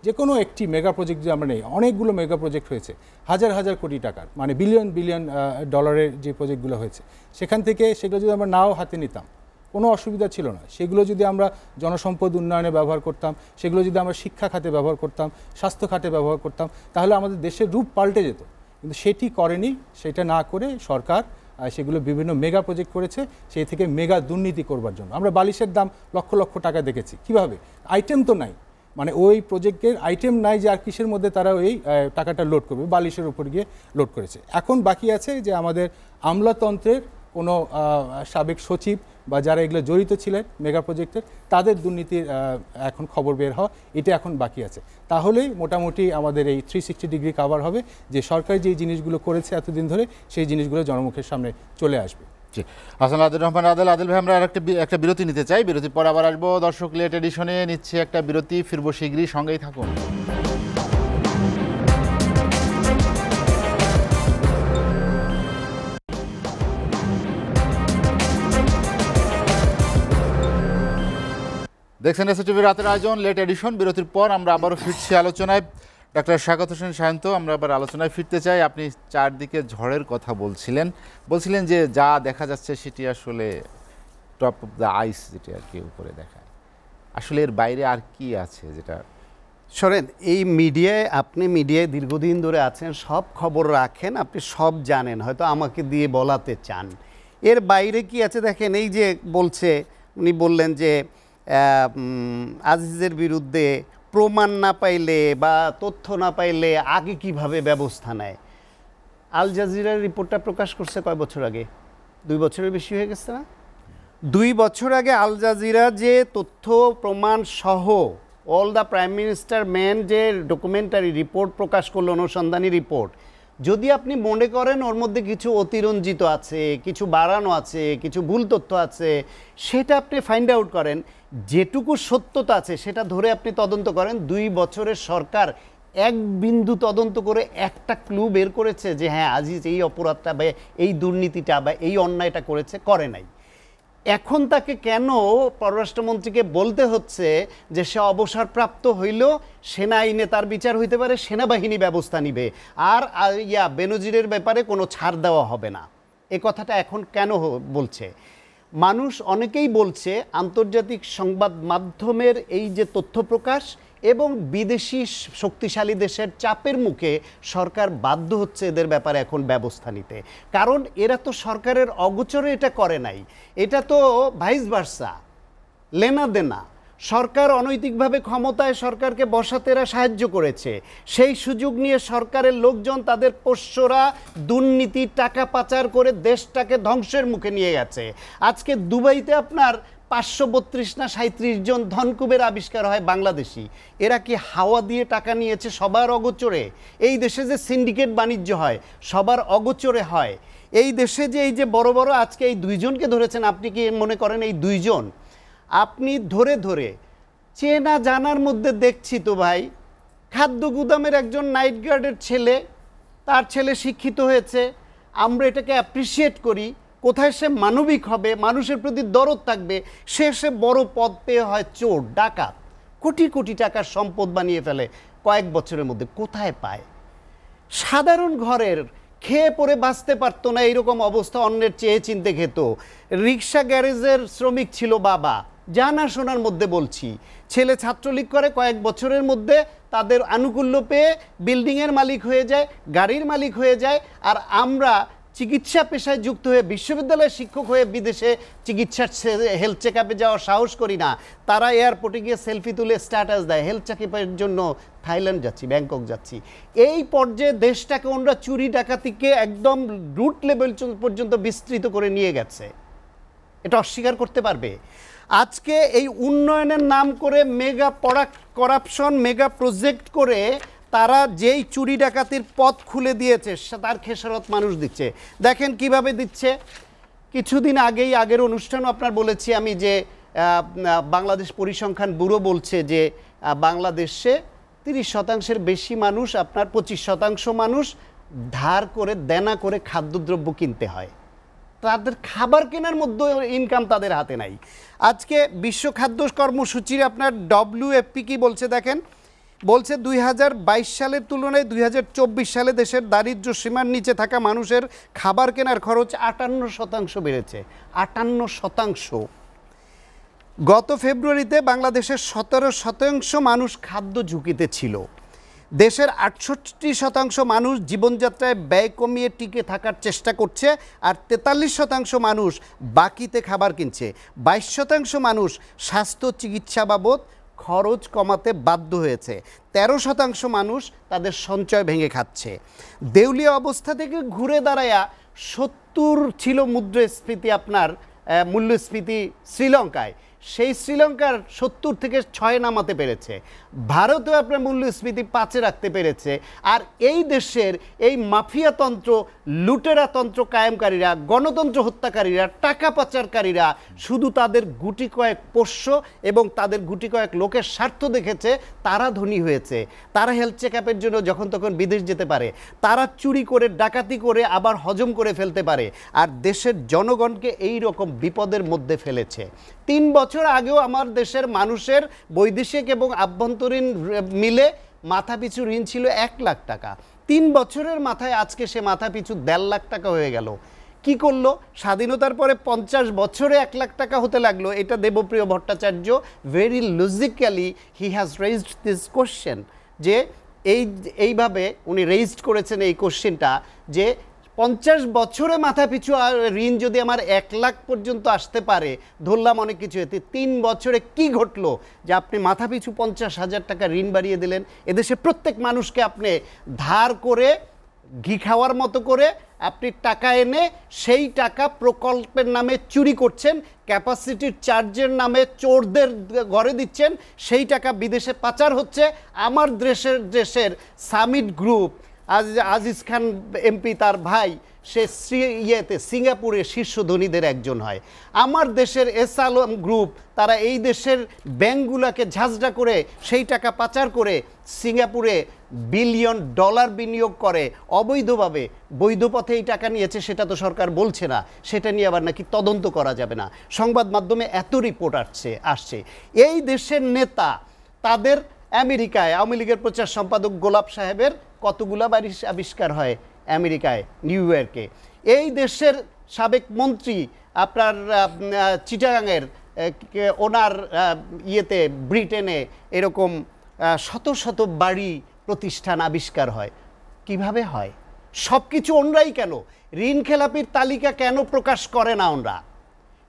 যে কোনো একটি মেগা প্রজেক্ট যদি আমরা নেই, অনেকগুলো মেগা প্রজেক্ট হয়েছে হাজার হাজার কোটি টাকার, মানে বিলিয়ন বিলিয়ন ডলারের যে প্রজেক্টগুলো হয়েছে, সেখান থেকে সেগুলো যদি আমরা নাও হাতে নিতাম কোনো অসুবিধা ছিল না। সেগুলো যদি আমরা জনসম্পদ উন্নয়নে ব্যবহার করতাম, সেগুলো যদি আমরা শিক্ষা খাতে ব্যবহার করতাম, স্বাস্থ্য খাতে ব্যবহার করতাম, তাহলে আমাদের দেশের রূপ পাল্টে যেত। কিন্তু সেটি করেনি। সেটা না করে সরকার সেগুলো বিভিন্ন মেগা প্রজেক্ট করেছে, সেই থেকে মেগা দুর্নীতি করবার জন্য। আমরা বালিশের দাম লক্ষ লক্ষ টাকা দেখেছি। কিভাবে? আইটেম তো নাই, মানে ওই প্রজেক্টের আইটেম নাই যে আর কিসের মধ্যে তারা ওই টাকাটা লোড করবে, বালিশের উপর গিয়ে লোড করেছে। এখন বাকি আছে যে আমাদের আমলাতন্ত্রের কোনো সাবেক সচিব বা যারা এগুলো জড়িত ছিলেন মেগা প্রজেক্টের তাদের দুর্নীতির এখন খবর বের হওয়া, এটা এখন বাকি আছে। তাহলেই মোটামুটি আমাদের এই 360 ডিগ্রি কাভার হবে, যে সরকার যে জিনিসগুলো করেছে এতদিন ধরে সেই জিনিসগুলো জনমুখের সামনে চলে আসবে। জি, আসলে আদিল রহমান আদিল ভাই, আমরা একটা বিরতি নিতে চাই, বিরতির পর আবার আসবো। দর্শক লেট এডিশনে নিচ্ছে একটা বিরতি, ফিরবো শীঘ্রই, সঙ্গেই থাকুন। দেখছেন এসএটিভি রাতের আয়োজন লেট এডিশন। বিরতির পর আমরা আবারও ফিরছি আলোচনায়। ডাক্তার শাকাত হোসেন শায়ন্ত, আমরা আবার আলোচনায় ফিরতে চাই। আপনি চারদিকে ঝড়ের কথা বলছিলেন যে যা দেখা যাচ্ছে সেটি আসলে টপ অফ দ্য আইস, যেটি আর কি উপরে দেখায়, আসলে এর বাইরে আর কি আছে যেটা? শোনেন, এই মিডিয়ায়, আপনি মিডিয়ায় দীর্ঘদিন ধরে আছেন, সব খবর রাখেন, আপনি সব জানেন, হয়তো আমাকে দিয়ে বলাতে চান। এর বাইরে কি আছে দেখেন, এই যে বলছে, উনি বললেন যে আজিজের বিরুদ্ধে প্রমাণ না পাইলে বা তথ্য না পাইলে আগে কিভাবে ব্যবস্থা নেয়। আল জাজিরার রিপোর্টটা প্রকাশ করছে কয় বছর আগে? 2 বছরের বেশি হয়ে গেছে না? 2 বছর আগে আল জাজিরা যে তথ্য প্রমাণ সহ all the prime minister man যে ডকুমেন্টারি রিপোর্ট প্রকাশ করলো, অনুসন্ধানী রিপোর্ট, যদি আপনি মনে করেন ওর মধ্যে কিছু অতিরঞ্জিত আছে, কিছু বাড়ানো আছে, কিছু ভুল তথ্য আছে, সেটা আপনি ফাইন্ড আউট করেন। যেটুকু সত্যতা আছে সেটা ধরে আপনি তদন্ত করেন। 2 বছরের সরকার এক বিন্দু তদন্ত করে একটা ক্লু বের করেছে যে হ্যাঁ আজিজ এই অপরাধটা বা এই দুর্নীতিটা বা এই অন্যায়টা করেছে? করে নাই। এখন তাকে কেন পররাষ্ট্রমন্ত্রীকে বলতে হচ্ছে যে সে অবসরপ্রাপ্ত হইলেও সেনা আইনে তার বিচার হইতে পারে, সেনাবাহিনী ব্যবস্থা নিবে, আর বেনজিরের ব্যাপারে কোনো ছাড় দেওয়া হবে না? এ কথাটা এখন কেন বলছে? মানুষ অনেকেই বলছে আন্তর্জাতিক সংবাদ মাধ্যমের এই যে তথ্য প্রকাশ এবং বিদেশি শক্তিশালী দেশের চাপের মুখে সরকার বাধ্য হচ্ছে এদের ব্যাপারে এখন ব্যবস্থা নিতে। কারণ এরা তো সরকারের অগোচরে এটা করে নাই, এটা তো ভাইস ভার্সা, লেনা দেনা। সরকার অনৈতিকভাবে ক্ষমতায় সরকারকে বসাতে এরা সাহায্য করেছে, সেই সুযোগ নিয়ে সরকারের লোকজন তাদের পোষ্যরা দুর্নীতি টাকা পাচার করে দেশটাকে ধ্বংসের মুখে নিয়ে গেছে। আজকে দুবাইতে আপনার 532 না 37 জন ধনকুবের আবিষ্কার হয় বাংলাদেশি। এরা কি হাওয়া দিয়ে টাকা নিয়েছে সবার অগোচরে? এই দেশে যে সিন্ডিকেট বাণিজ্য হয় সবার অগোচরে হয়। এই দেশে যে এই যে বড় বড় আজকে এই 2 জনকে ধরেছেন, আপনি কি মনে করেন এই 2 জন আপনি ধরে ধরে চেনা জানার মধ্যে দেখছি তো ভাই, খাদ্য গুদামের একজন নাইট গার্ডের ছেলে, তার ছেলে শিক্ষিত হয়েছে, আমরা এটাকে অ্যাপ্রিসিয়েট করি। কোথায় সে মানবিক হবে, মানুষের প্রতি দরদ থাকবে, সে বড় পদ পেয়ে হয় চোর ডাকাত, কোটি কোটি টাকার সম্পদ বানিয়ে ফেলে কয়েক বছরের মধ্যে। কোথায় পায়? সাধারণ ঘরের খেয়ে পরে বাঁচতে পারতো না, এইরকম অবস্থা, অন্যের চেয়ে চিনতে খেত। রিক্সা গ্যারেজের শ্রমিক ছিল বাবা, জানাশোনার মধ্যে বলছি। ছেলে ছাত্রলীগ করে, কয়েক বছরের মধ্যে তাদের আনুকূল্য পেয়ে বিল্ডিংয়ের মালিক হয়ে যায়, গাড়ির মালিক হয়ে যায়। আর আমরা চিকিৎসা পেশায় যুক্ত হয়ে বিশ্ববিদ্যালয়ের শিক্ষক হয়ে বিদেশে চিকিৎসার হেলথ চেক আপে যাওয়ার সাহস করি না। তারা এয়ারপোর্টে গিয়ে সেলফি তুলে স্ট্যাটাস দেয়, হেলথ চেক আপের জন্য থাইল্যান্ড যাচ্ছি, ব্যাংকক যাচ্ছি। এই পর্যায়ে দেশটাকে ওরা চুরি ডাকাতিকে একদম রুট লেভেল পর্যন্ত বিস্তৃত করে নিয়ে গেছে। এটা অস্বীকার করতে পারবে? আজকে এই উন্নয়নের নাম করে মেগা করাপশন, মেগা প্রজেক্ট করে তারা যেই চুরি ডাকাতির পথ খুলে দিয়েছে তার খেসারত মানুষ দিচ্ছে। দেখেন কিভাবে দিচ্ছে। কিছুদিন আগের অনুষ্ঠানও আপনার বলেছি আমি যে বাংলাদেশ পরিসংখ্যান ব্যুরো বলছে যে বাংলাদেশে 30% বেশি মানুষ, আপনার 25% মানুষ ধার করে দেনা করে খাদ্যদ্রব্য কিনতে হয়। তাদের খাবার কেনার মধ্যে ইনকাম তাদের হাতে নাই। আজকে বিশ্ব খাদ্য কর্মসূচির আপনার WFP কি বলছে দেখেন, বলছে 2022 সালের তুলনায় 2024 সালে দেশের দারিদ্র্য সীমার নিচে থাকা মানুষের খাবার কেনার খরচ 58% বেড়েছে। 58%। গত ফেব্রুয়ারিতে বাংলাদেশের 17% মানুষ খাদ্য ঝুঁকিতে ছিল। দেশের 68% মানুষ জীবনযাত্রায় ব্যয় কমিয়ে টিকে থাকার চেষ্টা করছে, আর 43% মানুষ বাকিতে খাবার কিনছে। 22% মানুষ স্বাস্থ্য চিকিৎসা বাবদ খরচ কমাতে বাধ্য হয়েছে। 13% মানুষ তাদের সঞ্চয় ভেঙে খাচ্ছে। দেউলিয়া অবস্থা থেকে ঘুরে দাঁড়ায়া 70 ছিল মুদ্রাস্ফীতি আপনার মূল্যস্ফীতি শ্রীলঙ্কায়, সেই শ্রীলঙ্কার 70 থেকে 6 নামাতে পেরেছে। ভারতেও আপনার মূল্যস্ফীতি 5-এ রাখতে পেরেছে। আর এই দেশের এই মাফিয়াতন্ত্র, লুটেরাতন্ত্র কায়েমকারীরা, গণতন্ত্র হত্যাকারীরা, টাকা পাচারকারীরা শুধু তাদের গুটি কয়েক পোষ্য এবং তাদের গুটি কয়েক লোকের স্বার্থ দেখেছে, তারা ধনী হয়েছে। তারা হেলথ চেক আপের জন্য যখন তখন বিদেশ যেতে পারে, তারা চুরি করে ডাকাতি করে আবার হজম করে ফেলতে পারে, আর দেশের জনগণকে এই রকম বিপদের মধ্যে ফেলেছে। 3 বছর আগেও আমার দেশের মানুষের বৈদেশিক এবং আভ্যন্তরীণ মিলে মাথাপিছু ঋণ ছিল 1 লাখ টাকা। 3 বছরের মাথায় আজকে সে মাথাপিছু 1.5 লাখ টাকা হয়ে গেল। কি করলো? স্বাধীনতার পরে 50 বছরে 1 লাখ টাকা হতে লাগলো। এটা Debapriya Bhattacharya very logically he has raised this question, যে এইভাবে উনি রেইজড করেছেন এই কোশ্চেনটা, যে 50 বছরে মাথাপিছু ঋণ যদি আমার 1 লাখ পর্যন্ত আসতে পারে, ধরলাম অনেক কিছু, এতে 3 বছরে কি ঘটলো যে আপনি মাথাপিছু 50,000 টাকা ঋণ বাড়িয়ে দিলেন? এদেশে প্রত্যেক মানুষকে আপনি ধার করে ঘি খাওয়ার মতো করে আপনি টাকা এনে সেই টাকা প্রকল্পের নামে চুরি করছেন, ক্যাপাসিটির চার্জের নামে চোরদের ঘরে দিচ্ছেন, সেই টাকা বিদেশে পাচার হচ্ছে। আমার দেশের সামিট গ্রুপ, আজিজ খান এমপি তার ভাই, সে সিঙ্গাপুরে শীর্ষ ধনীদের একজন হয়। আমার দেশের এস আলম গ্রুপ, তারা এই দেশের ব্যাংকগুলোকে ঝাঁঝরা করে সেই টাকা পাচার করে সিঙ্গাপুরে $বিলিয়ন বিনিয়োগ করে অবৈধভাবে। বৈধ পথে এই টাকা নিয়েছে সেটা তো সরকার বলছে না, সেটা নিয়ে আবার নাকি তদন্ত করা যাবে না। সংবাদ মাধ্যমে এত রিপোর্ট আসছে। এই দেশের নেতা তাদের আমেরিকায়, আওয়ামী লীগের প্রচার সম্পাদক গোলাপ সাহেবের কতগুলা বাড়ি আবিষ্কার হয় আমেরিকায়, নিউ ইয়র্কে। এই দেশের সাবেক মন্ত্রী আপনার চিটাগাংয়ের ওনার ইয়েতে ব্রিটেনে এরকম শত শত বাড়ি প্রতিষ্ঠান আবিষ্কার হয়। কিভাবে হয়? সব কিছু ওনরাই কেন? ঋণ খেলাপির তালিকা কেন প্রকাশ করে না ওনরা?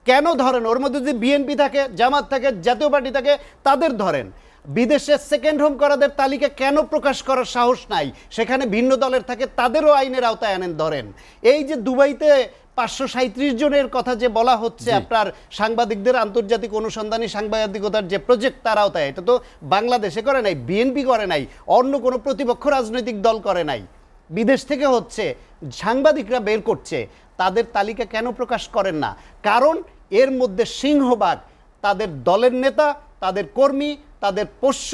কেন ধরেন? ওর মধ্যে যদি বিএনপি থাকে, জামাত থাকে, জাতীয় পার্টি থাকে, তাদের ধরেন। বিদেশে সেকেন্ড হোম করাদের তালিকা কেন প্রকাশ করার সাহস নাই? সেখানে ভিন্ন দলের থাকে, তাদেরও আইনের আওতায় আনেন। ধরেন এই যে দুবাইতে 537 জনের কথা যে বলা হচ্ছে আপনার সাংবাদিকদের, আন্তর্জাতিক অনুসন্ধানী সাংবাদিকতার যে প্রজেক্ট, তার আওতায়। এটা তো বাংলাদেশে করে নাই, বিএনপি করে নাই, অন্য কোনো প্রতিপক্ষ রাজনৈতিক দল করে নাই, বিদেশ থেকে হচ্ছে, সাংবাদিকরা বের করছে। তাদের তালিকা কেন প্রকাশ করেন না? কারণ এর মধ্যে সিংহভাগ তাদের দলের নেতা, তাদের কর্মী, তাদের পোষ্য,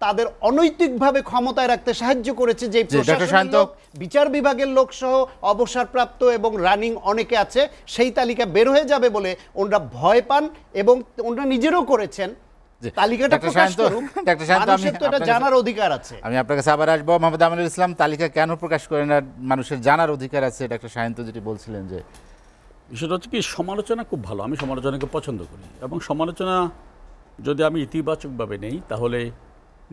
তাদের অনৈতিকভাবে ক্ষমতায় রাখতে সাহায্য করেছে যে প্রশাসনের লোক, বিচার বিভাগের লোক সহ অবসরপ্রাপ্ত এবং রানিং অনেকে আছে। সেই তালিকা বের হয়ে যাবে বলে ওনারা ভয় পান এবং ওনারা নিজেরও করেছেন। তালিকাটা প্রকাশ করুন, মানুষের তো এটা জানার অধিকার আছে। আমি আপনার কাছে আবার আসবো। মোহাম্মদ আমিনুল ইসলাম, তালিকা কেন প্রকাশ করেন না? মানুষের জানার অধিকার আছে। ডাক্তার সায়ন্ত যেটি বলছিলেন, যে বিষয়টা হচ্ছে কি, সমালোচনা খুব ভালো, আমি সমালোচনাকে পছন্দ করি, এবং সমালোচনা যদি আমি ইতিবাচকভাবে নেই তাহলে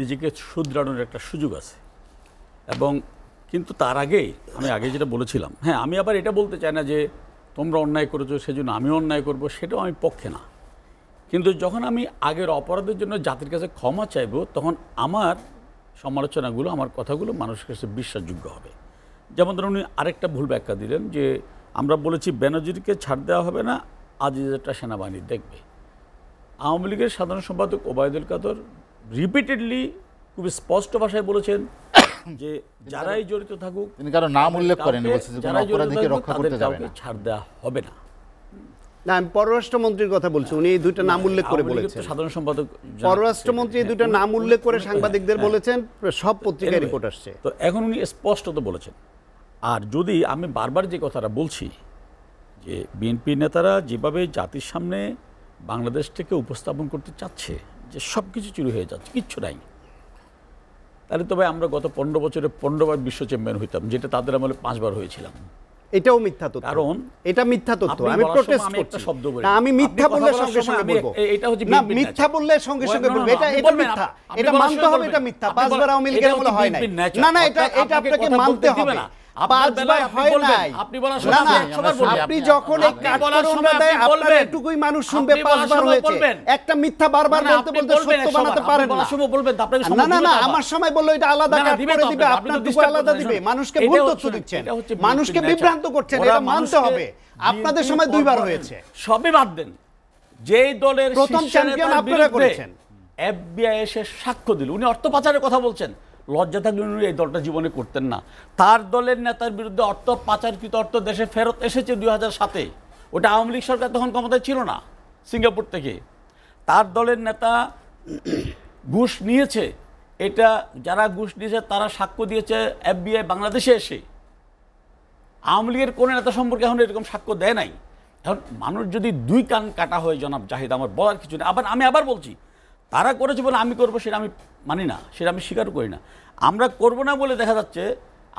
নিজেকে শুধরানোর একটা সুযোগ আছে। এবং কিন্তু তার আগে আমি আগে যেটা বলেছিলাম, হ্যাঁ, আমি আবার এটা বলতে চাই না যে তোমরা অন্যায় করেছো সেজন্য আমিও অন্যায় করব, সেটাও আমি পক্ষে না। কিন্তু যখন আমি আগের অপরাধের জন্য জাতির কাছে ক্ষমা চাইব, তখন আমার সমালোচনাগুলো, আমার কথাগুলো মানুষের কাছে বিশ্বাসযোগ্য হবে। যেমন ধরুন, উনি আরেকটা ভুল ব্যাখ্যা দিলেন যে আমরা বলেছি বেনজিরকে ছাড় দেওয়া হবে না, আজিজেরটা সেনাবাহিনী দেখবে। আওয়ামী লীগের সাধারণ সম্পাদক ওবায়দুল কাদের রিপিটেডলি খুব স্পষ্ট ভাষায় বলেছেন যে যারাই জড়িত থাকুক, তিনি কারো নাম উল্লেখ করেন, যারাই জড়িত থাকুক তাদের কাউকে ছাড় দেওয়া হবে না। না, আমি পররাষ্ট্রমন্ত্রীর কথা বলছি, উনি এই দুইটা নাম উল্লেখ করে বলেছেন। সাধারণ সম্পাদক পররাষ্ট্রমন্ত্রী এই দুইটা নাম উল্লেখ করে সাংবাদিকদের বলেছেন, সব পত্রিকায় রিপোর্ট আসছে। তো এখন উনি স্পষ্টত বলেছেন। আর যদি আমি বারবার যে কথাটা বলছি যে বিএনপি নেতারা যেভাবে জাতির সামনে বাংলাদেশ থেকে উপস্থাপন করতে চাচ্ছে যে সব কিছু চুরি হয়ে যাচ্ছে, কিচ্ছু নাই, তাহলে তবে আমরা গত 15 বছরে 15 বার বিশ্ব চ্যাম্পিয়ন হইতাম, যেটা তাদের আমলে 5 বার হয়েছিলাম। এটাও মিথ্যা তথ্য, কারণ এটা মিথ্যা তথ্য। আমি প্রটেস্ট করছি। না, আমি মিথ্যা বললে সঙ্গে সঙ্গে বলবো, এটা হচ্ছে না, মিথ্যা বললে সঙ্গে সঙ্গে বলবো এটা মিথ্যা, এটা মানতে হবে, এটা মিথ্যা। 5 বার আওয়ামী লীগের আমলে হয় না। না না, এটা আপনাকে মানতে হবে। আপনার 5 বেলায় বার আপনি হয় বলবেন, নাই। আপনি বলার না, সময় না, আপনি 100 বার বলবেন। আপনি যখন এই আপনি কাজ বলার করুন সময় না দেয়, আপনি আপনার বলবেন। এটুকুই মানুষ শুনবে, আপনি বলার 5 বার সময় হয়েছে। বলবেন। একটা মিথ্যা বারবার না, না, বলতে আপনি বলতে বলবেন সত্য 100 বানাতে বার। পারেন আপনি বলার না। সময় বলবেন, তো আপনাকে সময় না, না, দিবে না, তো আবার। আমার সময় বললো এটা আলাদা না, না, কাট দিবে করে তো দিবে, আপনাকে, আপনার আপনি তো টুকু disturb আলাদা করছেন, দিবে, শুনুন। মানুষকে এটা ভুল হচ্ছে- তথ্য দিচ্ছেন, এটা হচ্ছে মানুষকে বিএনপির বিভ্রান্ত nature। করছেন, ওরা এটা মানতে মানুষকে হবে। আপনাদের বিএনপি সময় 2 বার পর- হয়েছে। সবই বাদ দেন, যেই দলের প্রথম শীর্ষ চ্যাম্পিয়ন নেতার আপনারা বিরুদ্ধে করেছেন। FBI এসে সাক্ষ্য দিল, উনি অর্থ পাচারের কথা বলছেন, লজ্জা থাকলে উনি এই দলটা জীবনে করতেন না। তার দলের নেতার বিরুদ্ধে অর্থ পাচারকৃত অর্থ দেশে ফেরত এসেছে 2007-এ। ওটা আওয়ামী লীগ সরকার তখন ক্ষমতায় ছিল না, সিঙ্গাপুর থেকে। তার দলের নেতা ঘুষ নিয়েছে, এটা যারা ঘুষ নিয়েছে তারা সাক্ষ্য দিয়েছে FBI বাংলাদেশে এসে। আওয়ামী লীগের কোনো নেতা সম্পর্কে এখন এরকম সাক্ষ্য দেয় নাই। এখন মানুষ যদি 2 কান কাটা হয় জনাব জাহিদ, আমার বলার কিছু নেই। আমি আবার বলছি, তারা করেছে বলে আমি করবো সেটা আমি মানি না, সেটা আমি স্বীকার করি না। আমরা করব না বলে দেখা যাচ্ছে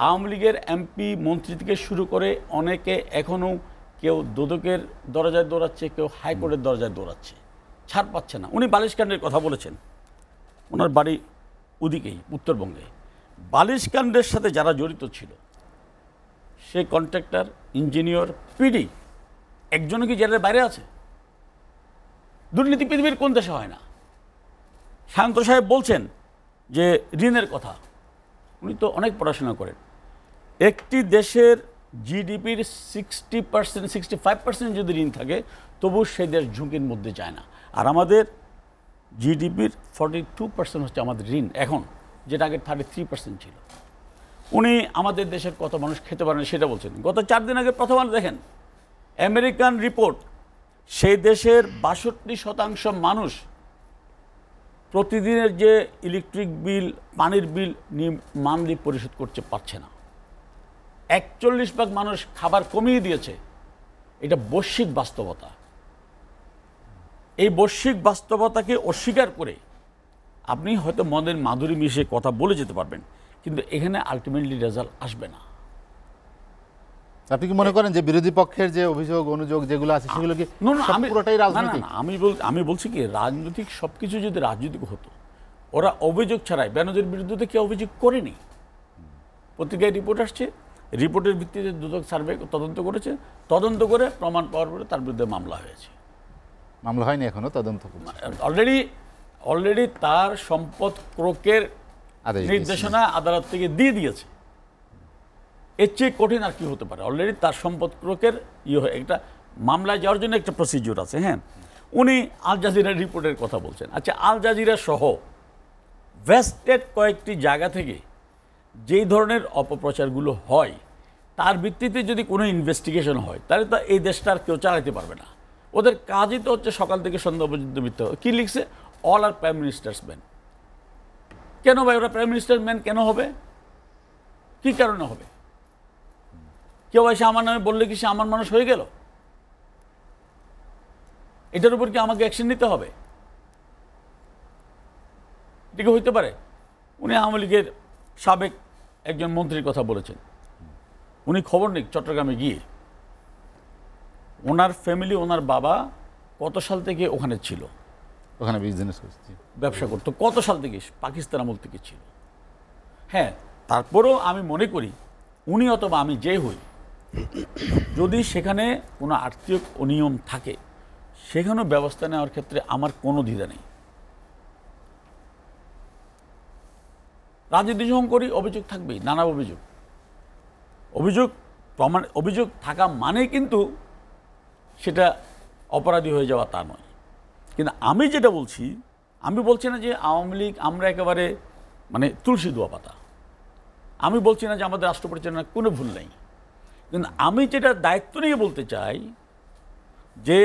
আওয়ামী লীগের এমপি মন্ত্রী থেকে শুরু করে অনেকে এখনও কেউ দুদকের দরজায় দৌড়াচ্ছে, কেউ হাইকোর্টের দরজায় দৌড়াচ্ছে, ছাড় পাচ্ছে না। উনি বালিশকাণ্ডের কথা বলেছেন, ওনার বাড়ি ওদিকেই উত্তরবঙ্গে। বালিশকাণ্ডের সাথে যারা জড়িত ছিল, সে কন্ট্রাক্টর, ইঞ্জিনিয়ার, পিডি, একজনও কি জেলের বাইরে আছে? দুর্নীতি পৃথিবীর কোন দেশে হয় না? শান্ত সাহেব বলছেন যে ঋণের কথা, উনি তো অনেক পড়াশোনা করেন। একটি দেশের জিডিপির 60%, 65% যদি ঋণ থাকে, তবু সেই দেশ ঝুঁকির মধ্যে যায় না। আর আমাদের জিডিপির 42% হচ্ছে আমাদের ঋণ এখন, যেটা আগে 33% ছিল। উনি আমাদের দেশের কত মানুষ খেতে পারে না সেটা বলছেন। গত 4 দিন আগে প্রথম আলো দেখেন, আমেরিকান রিপোর্ট, সেই দেশের 62% মানুষ প্রতিদিনের যে ইলেকট্রিক বিল, পানির বিল মান্থলি পরিশোধ করতে পারছে না। 41% মানুষ খাবার কমিয়ে দিয়েছে। এটা বৈশ্বিক বাস্তবতা। এই বৈশ্বিক বাস্তবতাকে অস্বীকার করে আপনি হয়তো মনের মাধুরী মিশিয়ে কথা বলে যেতে পারবেন, কিন্তু এখানে আলটিমেটলি রেজাল্ট আসবে না। আপনি কি মনে করেন যে বিরোধী পক্ষের যে অভিযোগ অনুযোগ যেগুলো আছে সেগুলো কি সব পুরোটাই রাজনীতি? আমি বলছি কি, রাজনৈতিক সবকিছু যদি রাজনৈতিক হতো, ওরা অভিযোগ ছাড়াই বেনজির বিরুদ্ধে তো কেউ অভিযোগ করেনি। পত্রিকায় রিপোর্ট আসছে, রিপোর্টের ভিত্তিতে দুদক সার্ভে তদন্ত করেছে, তদন্ত করে প্রমাণ পাওয়ার পরে তার বিরুদ্ধে মামলা হয়েছে। মামলা হয়নি এখনো, তদন্ত করছে। অলরেডি তার সম্পদ ক্রোকের আদেশ দিয়েছে। নির্দেশনা আদালত থেকে দিয়ে দিয়েছে। এর চেয়ে কঠিন আর কি হতে পারে? অলরেডি তার সম্পদ ক্রোকের একটা মামলায় যাওয়ার জন্য একটা প্রসিডিউর আছে। হ্যাঁ, উনি আল জাজিরার রিপোর্টের কথা বলছেন। আচ্ছা, আল জাজিরা সহ ভেস্টেড কয়েকটি জায়গা থেকে যেই ধরনের অপপ্রচারগুলো হয়, তার ভিত্তিতে যদি কোনো ইনভেস্টিগেশন হয়, তাহলে তো এই দেশটা আর কেউ চালাতে পারবে না। ওদের কাজই তো হচ্ছে সকাল থেকে সন্ধ্যা পর্যন্ত মিথ্যা। কি লিখছে? অল আর প্রাইম মিনিস্টার্স ম্যান। কেন ভাই ওরা প্রাইম মিনিস্টার ম্যান কেন হবে? কি কারণে হবে? কেউ এসে আমার নামে বললে কি সে আমার মানুষ হয়ে গেল? এটার উপর কি আমাকে অ্যাকশন নিতে হবে? এটা কি হইতে পারে? উনি আওয়ামী লীগের সাবেক একজন মন্ত্রীর কথা বলেছেন। উনি খবর নিক চট্টগ্রামে গিয়ে, ওনার ফ্যামিলি, ওনার বাবা কত সাল থেকে ওখানে ছিল, ওখানে বিজনেস করছি, ব্যবসা করতো, কত সাল থেকে, পাকিস্তান আমল থেকে ছিল। হ্যাঁ, তারপরেও আমি মনে করি উনি অথবা আমি যে হই, যদি সেখানে কোনো আর্থিক অনিয়ম থাকে, সেখানেও ব্যবস্থা নেওয়ার ক্ষেত্রে আমার কোনো দ্বিধা নেই। রাজনীতি যখন করি অভিযোগ থাকবেই, নানা অভিযোগ থাকা মানে কিন্তু সেটা অপরাধী হয়ে যাওয়া তা নয়। কিন্তু আমি যেটা বলছি, আমি বলছি না যে আওয়ামী লীগ আমরা একেবারে মানে তুলসী দোয়া পাতা। আমি বলছি না যে আমাদের রাষ্ট্র পরিচালনার কোনো ভুল নেই। কিন্তু আমি যেটা দায়িত্ব নিয়ে বলতে চাই যে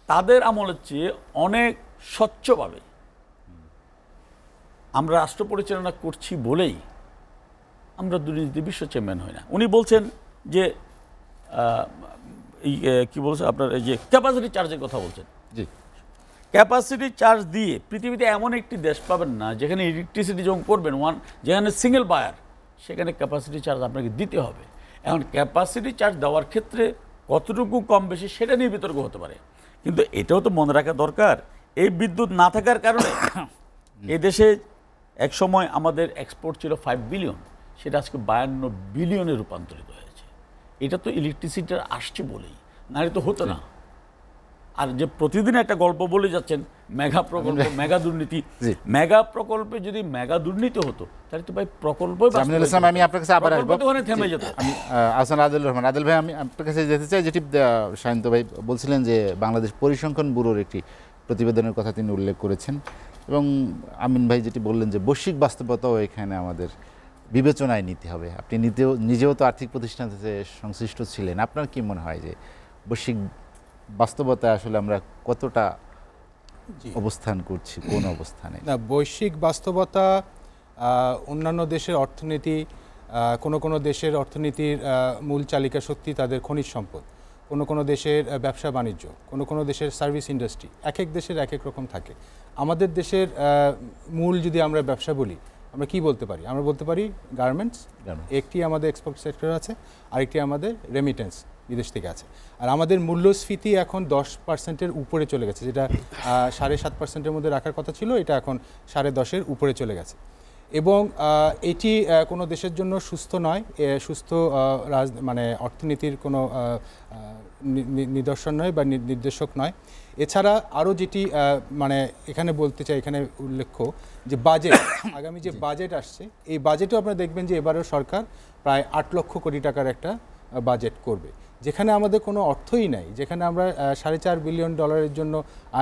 তাদের আমলের চেয়ে অনেক স্বচ্ছভাবে আমরা রাষ্ট্র পরিচালনা করছি বলেই আমরা দুর্নীতি বিশ্ব চ্যাম্পিয়ন হই না। উনি বলছেন যে কি বলছে আপনার, এই যে ক্যাপাসিটি চার্জের কথা বলছেন। জি, ক্যাপাসিটি চার্জ দিয়ে পৃথিবীতে এমন একটি দেশ পাবেন না যেখানে ইলেকট্রিসিটি যখন করবেন যেখানে সিঙ্গেল বায়ার, সেখানে ক্যাপাসিটি চার্জ আপনাকে দিতে হবে। এখন ক্যাপাসিটি চার্জ দেওয়ার ক্ষেত্রে কতটুকু কম বেশি সেটা নিয়ে বিতর্ক হতে পারে, কিন্তু এটাও তো মনে রাখা দরকার, এই বিদ্যুৎ না থাকার কারণে এই দেশে এক সময় আমাদের এক্সপোর্ট ছিল 5 বিলিয়ন, সেটা আজকে 52 বিলিয়নে রূপান্তরিত হয়েছে। এটা তো ইলেকট্রিসিটির আসছে বলেই, নাহলে তো হতো না। আর যে প্রতিদিন একটা গল্প বলে যাচ্ছেন মেগা প্রকল্প, মেগা দুর্নীতি, মেগা প্রকল্পে যদি মেগা দুর্নীতি হতো তাহলে তো ভাই প্রকল্প আমি আপনার কাছে আবার আসবো। থেমে যেত। আমি আহসান আদিল রহমান, আদিল ভাই আমি আপনার কাছে যেতে চাই, যেটি শান্ত ভাই বলছিলেন যে বাংলাদেশ পরিসংখ্যান ব্যুরোর একটি প্রতিবেদনের কথা তিনি উল্লেখ করেছেন, এবং আমিন ভাই যেটি বললেন যে বৈশ্বিক বাস্তবতাও এখানে আমাদের বিবেচনায় নিতে হবে। আপনি নিজেও তো আর্থিক প্রতিষ্ঠানতে সংশ্লিষ্ট ছিলেন, আপনার কি মনে হয় যে বৈশ্বিক বাস্তবতায় আসলে আমরা কতটা অবস্থান করছি, কোন অবস্থানে? না, বৈশ্বিক বাস্তবতা, অন্যান্য দেশের অর্থনীতি, কোনো দেশের অর্থনীতির মূল চালিকা শক্তি তাদের খনিজ সম্পদ, কোনো দেশের ব্যবসা বাণিজ্য, কোনো দেশের সার্ভিস ইন্ডাস্ট্রি, এক এক দেশের এক এক রকম থাকে। আমাদের দেশের মূল যদি আমরা ব্যবসা বলি, আমরা কি বলতে পারি? আমরা বলতে পারি গার্মেন্টস, একটি আমাদের এক্সপোর্ট সেক্টর আছে, আরেকটি আমাদের রেমিটেন্স বিদেশ থেকে আছে। আর আমাদের মূল্যস্ফীতি এখন 10%-এর উপরে চলে গেছে, যেটা 7.5%-এর মধ্যে রাখার কথা ছিল, এটা এখন 10.5%-এর উপরে চলে গেছে। এবং এটি কোনো দেশের জন্য সুস্থ নয়, সুস্থ মানে অর্থনীতির কোনো নিদর্শন নয় বা নির্দেশক নয়। এছাড়া আরও যেটি মানে এখানে বলতে চাই, এখানে উল্লেখ্য যে বাজেট, আগামী যে বাজেট আসছে, এই বাজেটও আপনারা দেখবেন যে এবারেও সরকার প্রায় 8 লক্ষ কোটি টাকার একটা বাজেট করবে, যেখানে আমাদের কোনো অর্থই নাই। যেখানে আমরা $4.5 বিলিয়ন জন্য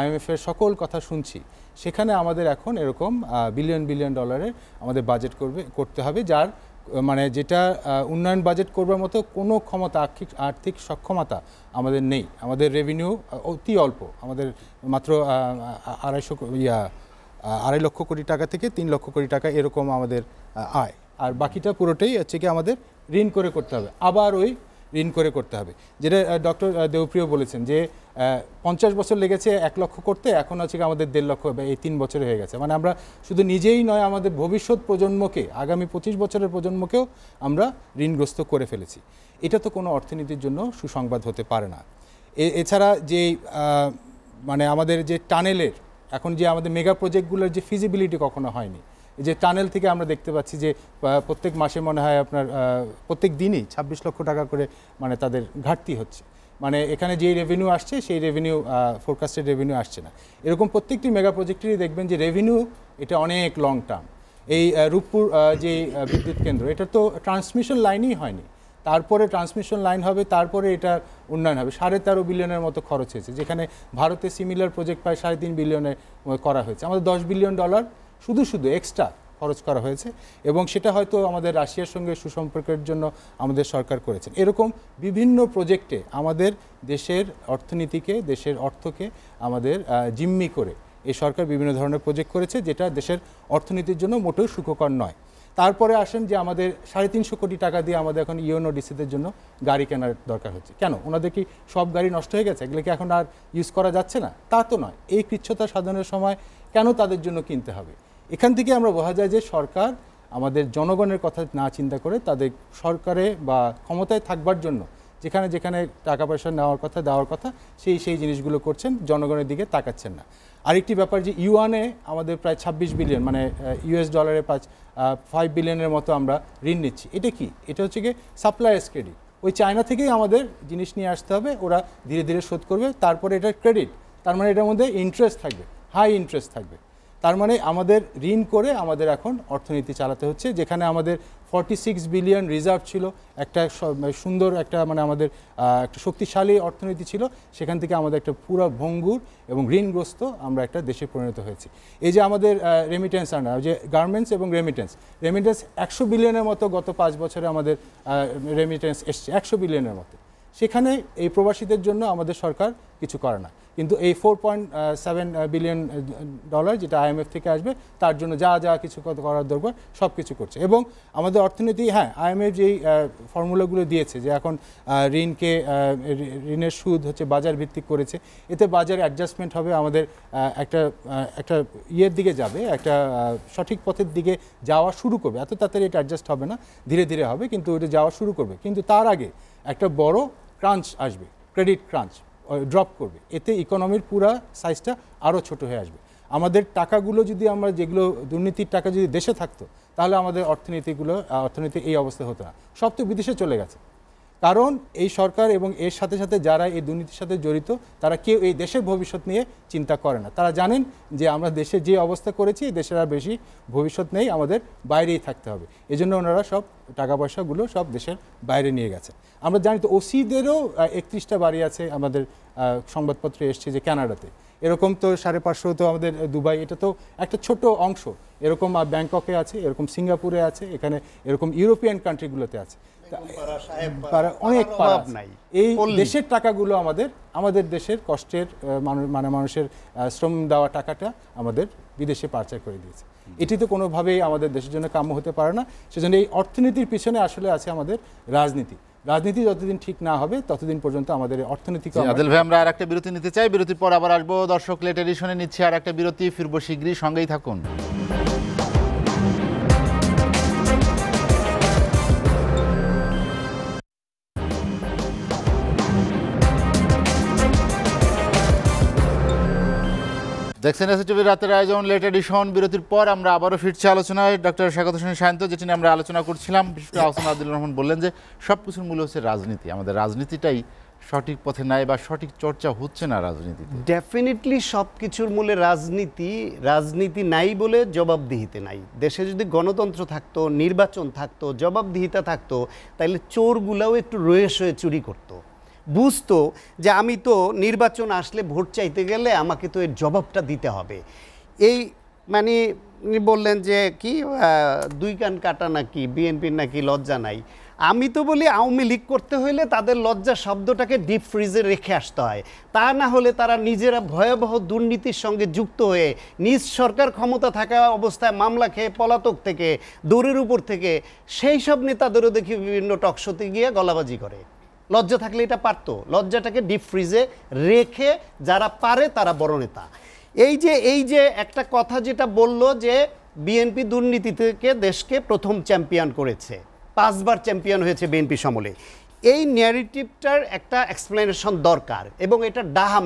IMF-এর সকল কথা শুনছি, সেখানে আমাদের এখন এরকম বিলিয়ন ডলারের আমাদের বাজেট করতে হবে, যার মানে যেটা উন্নয়ন বাজেট করবার মতো কোনো ক্ষমতা, আর্থিক সক্ষমতা আমাদের নেই। আমাদের রেভিনিউ অতি অল্প, আমাদের মাত্র 2.5 লক্ষ কোটি টাকা থেকে 3 লক্ষ কোটি টাকা এরকম আমাদের আয়, আর বাকিটা পুরোটাই হচ্ছে কি আমাদের ঋণ করে করতে হবে, আবার ওই ঋণ করে করতে হবে। যেটা ডক্টর দেবপ্রিয় বলেছেন যে 50 বছর লেগেছে 1 লক্ষ করতে, এখন হচ্ছে আমাদের 1.5 লক্ষ এই 3 বছরে হয়ে গেছে। মানে আমরা শুধু নিজেই নয়, আমাদের ভবিষ্যৎ প্রজন্মকে, আগামী 25 বছরের প্রজন্মকেও আমরা ঋণগ্রস্ত করে ফেলেছি। এটা তো কোনো অর্থনীতির জন্য সুসংবাদ হতে পারে না। এছাড়া যে মানে আমাদের যে টানেলের, এখন যে আমাদের মেগা প্রজেক্টগুলোর যে ফিজিবিলিটি কখনো হয়নি, যে টানেল থেকে আমরা দেখতে পাচ্ছি যে প্রত্যেক মাসে মনে হয় আপনার প্রত্যেক দিনই 26 লক্ষ টাকা করে মানে তাদের ঘাটতি হচ্ছে। মানে এখানে যেই রেভিনিউ আসছে সেই রেভিনিউ ফোরকাস্টেড রেভিনিউ আসছে না। এরকম প্রত্যেকটি মেগা প্রজেক্টেরই দেখবেন যে রেভিনিউ এটা অনেক লং টার্ম। এই রূপপুর যে বিদ্যুৎ কেন্দ্র, এটা তো ট্রান্সমিশন লাইনই হয়নি, তারপরে ট্রান্সমিশন লাইন হবে, তারপরে এটা উন্নয়ন হবে। 13.5 বিলিয়নের মতো খরচ হয়েছে, যেখানে ভারতে সিমিলার প্রজেক্ট প্রায় 3.5 বিলিয়নে করা হয়েছে। আমাদের $10 বিলিয়ন শুধু এক্সট্রা খরচ করা হয়েছে, এবং সেটা হয়তো আমাদের রাশিয়ার সঙ্গে সুসম্পর্কের জন্য আমাদের সরকার করেছেন। এরকম বিভিন্ন প্রজেক্টে আমাদের দেশের অর্থনীতিকে, দেশের অর্থকে আমাদের জিম্মি করে এই সরকার বিভিন্ন ধরনের প্রজেক্ট করেছে, যেটা দেশের অর্থনীতির জন্য মোটেও সুখকর নয়। তারপরে আসেন যে আমাদের 350 কোটি টাকা দিয়ে আমাদের এখন ইউএনওডিসিদের জন্য গাড়ি কেনার দরকার হচ্ছে। কেন? ওনাদের কি সব গাড়ি নষ্ট হয়ে গেছে, এগুলো কি এখন আর ইউজ করা যাচ্ছে না? তা তো নয়। এই কৃচ্ছতা সাধনের সময় কেন তাদের জন্য কিনতে হবে? এখান থেকে আমরা বোঝা যায় যে সরকার আমাদের জনগণের কথা না চিন্তা করে তাদের সরকারে বা ক্ষমতায় থাকবার জন্য যেখানে যেখানে টাকা পয়সা নেওয়ার কথা, দেওয়ার কথা, সেই জিনিসগুলো করছেন, জনগণের দিকে তাকাচ্ছেন না। আরেকটি ব্যাপার যে ইউয়ানে আমাদের প্রায় 26 বিলিয়ন মানে US ডলারে 5 বিলিয়নের মতো আমরা ঋণ নিচ্ছি। এটা কি? এটা হচ্ছে কি সাপ্লায়ার্স ক্রেডিট। ওই চায়না থেকেই আমাদের জিনিস নিয়ে আসতে হবে, ওরা ধীরে ধীরে শোধ করবে, তারপরে এটা ক্রেডিট, তার মানে এটার মধ্যে ইন্টারেস্ট থাকবে, হাই ইন্টারেস্ট থাকবে। তার মানে আমাদের ঋণ করে আমাদের এখন অর্থনীতি চালাতে হচ্ছে, যেখানে আমাদের 46 বিলিয়ন রিজার্ভ ছিল, একটা সুন্দর একটা মানে আমাদের একটা শক্তিশালী অর্থনীতি ছিল, সেখান থেকে আমাদের একটা পুরো ভঙ্গুর এবং ঋণগ্রস্ত আমরা একটা দেশে পরিণত হয়েছি। এই যে আমাদের রেমিটেন্স আনা, যে গার্মেন্টস এবং রেমিটেন্স 100 বিলিয়নের মতো গত 5 বছরে আমাদের রেমিটেন্স এসছে, 100 বিলিয়নের মতো। সেখানে এই প্রবাসীদের জন্য আমাদের সরকার কিছু করে না, কিন্তু এই $4.7 বিলিয়ন যেটা IMF থেকে আসবে, তার জন্য যা কিছু করার দরকার সব কিছু করছে। এবং আমাদের অর্থনীতি, হ্যাঁ, IMF যেই ফর্মুলাগুলো দিয়েছে যে এখন ঋণের সুদ হচ্ছে বাজার ভিত্তিক করেছে, এতে বাজারে অ্যাডজাস্টমেন্ট হবে, আমাদের একটা ইয়ের দিকে যাবে, একটা সঠিক পথের দিকে যাওয়া শুরু করবে। এত তাড়াতাড়ি এটা অ্যাডজাস্ট হবে না, ধীরে ধীরে হবে, কিন্তু এটা যাওয়া শুরু করবে। কিন্তু তার আগে একটা বড় ক্রাঞ্চ আসবে, ক্রেডিট ক্রাঞ্চ ড্রপ করবে, এতে ইকোনমির পুরা সাইজটা আরও ছোট হয়ে আসবে। আমাদের টাকাগুলো যদি আমরা যেগুলো দুর্নীতির টাকা যদি দেশে থাকতো তাহলে আমাদের অর্থনীতি এই অবস্থা হতো না, সব তো বিদেশে চলে গেছে। কারণ এই সরকার এবং এর সাথে সাথে যারা এই দুর্নীতির সাথে জড়িত তারা কেউ এই দেশের ভবিষ্যৎ নিয়ে চিন্তা করে না। তারা জানেন যে আমরা দেশে যে অবস্থা করেছি দেশের আর বেশি ভবিষ্যৎ নেই, আমাদের বাইরেই থাকতে হবে। এজন্য ওনারা সব টাকা পয়সাগুলো সব দেশের বাইরে নিয়ে গেছে। আমরা জানি তো ওসিদেরও 31টা বাড়ি আছে, আমাদের সংবাদপত্রে এসছে যে কানাডাতে, এরকম তো 550 তো আমাদের দুবাই, এটা তো একটা ছোট অংশ, এরকম ব্যাংককে আছে, এরকম সিঙ্গাপুরে আছে, এখানে এরকম ইউরোপিয়ান কান্ট্রিগুলোতে আছে, অনেক পাড়া নাই। এই দেশের টাকাগুলো আমাদের দেশের কষ্টের মানুষের শ্রম দেওয়া টাকাটা আমাদের বিদেশে পাচার করে দিয়েছে। এটি তো কোনোভাবেই আমাদের দেশের জন্য কাম্য হতে পারে না। সেজন্য এই অর্থনীতির পিছনে আসলে আছে আমাদের রাজনীতি যতদিন ঠিক না হবে ততদিন পর্যন্ত আমাদের অর্থনীতি। আদিল ভাই, আমরা আর একটা বিরতি নিতে চাই, বিরতির পর আবার আসবো। দর্শক, লেট এডিশনে নিচ্ছে আর একটা বিরতি, ফিরবো শীঘ্রই, সঙ্গেই থাকুন। দেখছেন এসএটিভি রাতের আয়োজন লেট এডিশন। বিরতির পর আমরা আবারও ফিরছি আলোচনায়। ডক্টর স্বাগত হোসেন শান্ত, যেটি নিয়ে আমরা আলোচনা করছিলাম, বিশেষ করে আহসান আদিল রহমান বললেন যে সব কিছুর মূল হচ্ছে রাজনীতি, আমাদের রাজনীতিটাই সঠিক পথে নাই বা সঠিক চর্চা হচ্ছে না রাজনীতিতে। ডেফিনেটলি সব কিছুর মূলে রাজনীতি নাই বলে জবাবদিহিতে নাই। দেশে যদি গণতন্ত্র থাকতো, নির্বাচন থাকতো, জবাবদিহিতা থাকতো, তাহলে চোরগুলাও একটু রয়ে শয়ে চুরি করতো, বুঝতো যে আমি তো নির্বাচন আসলে ভোট চাইতে গেলে আমাকে তো এর জবাবটা দিতে হবে। এই মানে বললেন যে কি 2 কান কাটা নাকি বিএনপির নাকি লজ্জা নাই। আমি তো বলি আওয়ামী লীগ করতে হইলে তাদের লজ্জা শব্দটাকে ডিপ ফ্রিজে রেখে আসতে হয়, তা না হলে তারা নিজেরা ভয়াবহ দুর্নীতির সঙ্গে যুক্ত হয়ে নিজ সরকার ক্ষমতা থাকা অবস্থায় মামলা খেয়ে পলাতক থেকে, দৌড়ের উপর থেকে, সেই সব নেতাদেরও দেখি বিভিন্ন টকশোতে গিয়ে গলাবাজি করে। লজ্জা থাকলে এটা পারতো, লজ্জাটাকে ডিপ ফ্রিজে রেখে যারা পারে তারা বড় নেতা। এই যে একটা কথা যেটা বলল যে বিএনপি দুর্নীতি থেকে দেশকে প্রথম চ্যাম্পিয়ন করেছে, 5 বার চ্যাম্পিয়ন হয়েছে বিএনপি সমলে, এই ন্যারেটিভটার একটা এক্সপ্লেনেশন দরকার। এবং এটা ডাহা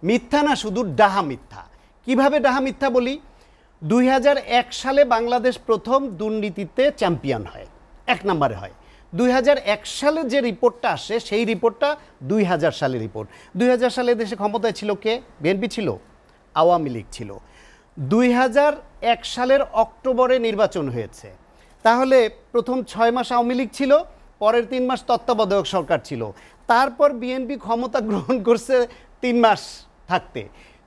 মিথ্যা না, শুধু ডাহা মিথ্যা। কিভাবে ডাহা মিথ্যা বলি? 2001 সালে বাংলাদেশ প্রথম দুর্নীতিতে চ্যাম্পিয়ন হয়, 1 নম্বরে হয়। 2001 সালে যে রিপোর্টটা আসে সেই রিপোর্টটা 2000 সালের রিপোর্ট। 2000 সালে দেশে ক্ষমতায় ছিল কে? বিএনপি ছিল, আওয়ামী লীগ ছিল। 2001 সালের অক্টোবরে নির্বাচন হয়েছে, তাহলে প্রথম 6 মাস আওয়ামী লীগ ছিল, পরের 3 মাস তত্ত্বাবধায়ক সরকার ছিল, তারপর বিএনপি ক্ষমতা গ্রহণ করছে 3 মাস থাকতে।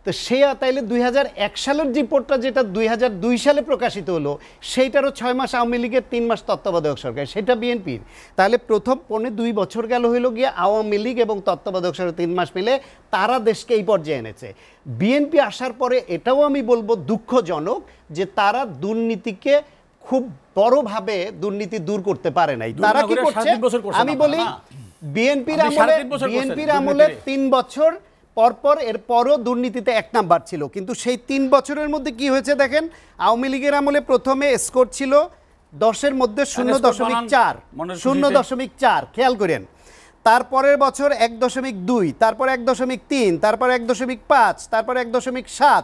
তো তাইলে 2001 সালের রিপোর্টটা যেটা 2002 সালে প্রকাশিত হলো, সেইটারও 6 মাস আওয়ামী লীগের, 3 মাস তত্ত্বাবধায়ক সরকার, সেটা বিএনপির। তাহলে প্রথম 2 বছর গেল হইল গিয়ে আওয়ামী লীগ এবং তত্ত্বাবধায়ক সরকার 3 মাস মিলে তারা দেশকে এই পর্যায়ে এনেছে। বিএনপি আসার পরে এটাও আমি বলবো দুঃখজনক যে তারা দুর্নীতিকে খুব বড়ভাবে দুর্নীতি দূর করতে পারে নাই। তারা কি করছে আমি বলি, বিএনপির আমলে 3 বছর পরপর এরপরও দুর্নীতিতে 1 নাম্বার ছিল। কিন্তু সেই 3 বছরের মধ্যে কি হয়েছে দেখেন, আওয়ামী লীগের আমলে প্রথমে স্কোর ছিল 10-এর মধ্যে 0.4, খেয়াল করেন। তারপরের বছর 1.2, তারপর 1.3, তারপর 1.5, তারপর 1.7,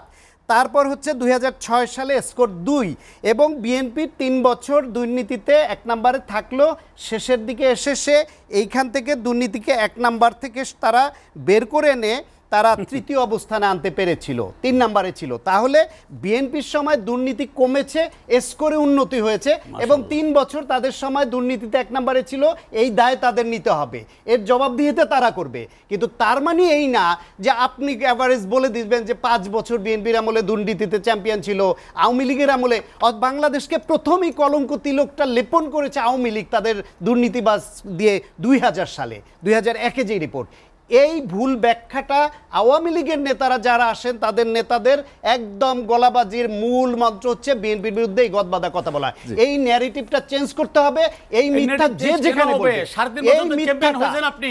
তারপর হচ্ছে 2006 সালে স্কোর 2। এবং বিএনপি 3 বছর দুর্নীতিতে 1 নম্বরে থাকলো, শেষের দিকে এসে সে এইখান থেকে দুর্নীতিকে 1 নাম্বার থেকে তারা বের করে এনে তারা 3য় অবস্থানে আনতে পেরেছিল, 3 নম্বরে ছিল। তাহলে বিএনপির সময় দুর্নীতি কমেছে, স্কোরে উন্নতি হয়েছে, এবং 3 বছর তাদের সময় দুর্নীতিতে 1 নম্বরে ছিল, এই দায় তাদের নিতে হবে, এর জবাবদিহিতে তারা করবে। কিন্তু তার মানে এই না যে আপনি অ্যাভারেজ বলে দিবেন যে 5 বছর বিএনপির আমলে দুর্নীতিতে চ্যাম্পিয়ন ছিল, আওয়ামী লীগের আমলে। বাংলাদেশকে প্রথমেই কলঙ্ক তিলকটা লেপন করেছে আওয়ামী লীগ তাদের দুর্নীতিবাজ দিয়ে 2000 সালে, 2001-এ যে রিপোর্ট। এই ভুল ব্যাখ্যাটা আওয়ামী লীগের নেতারা যারা আসেন তাদের নেতাদের একদম গলাবাজির মূল মন্ত্র হচ্ছে বিএনপির বিরুদ্ধে এই গদবাদা কথা বলা। এই ন্যারেটিভটা চেঞ্জ করতে হবে। এই মিথ্যা যে যেখানে বলবে, এই মিথ্যাটা আপনি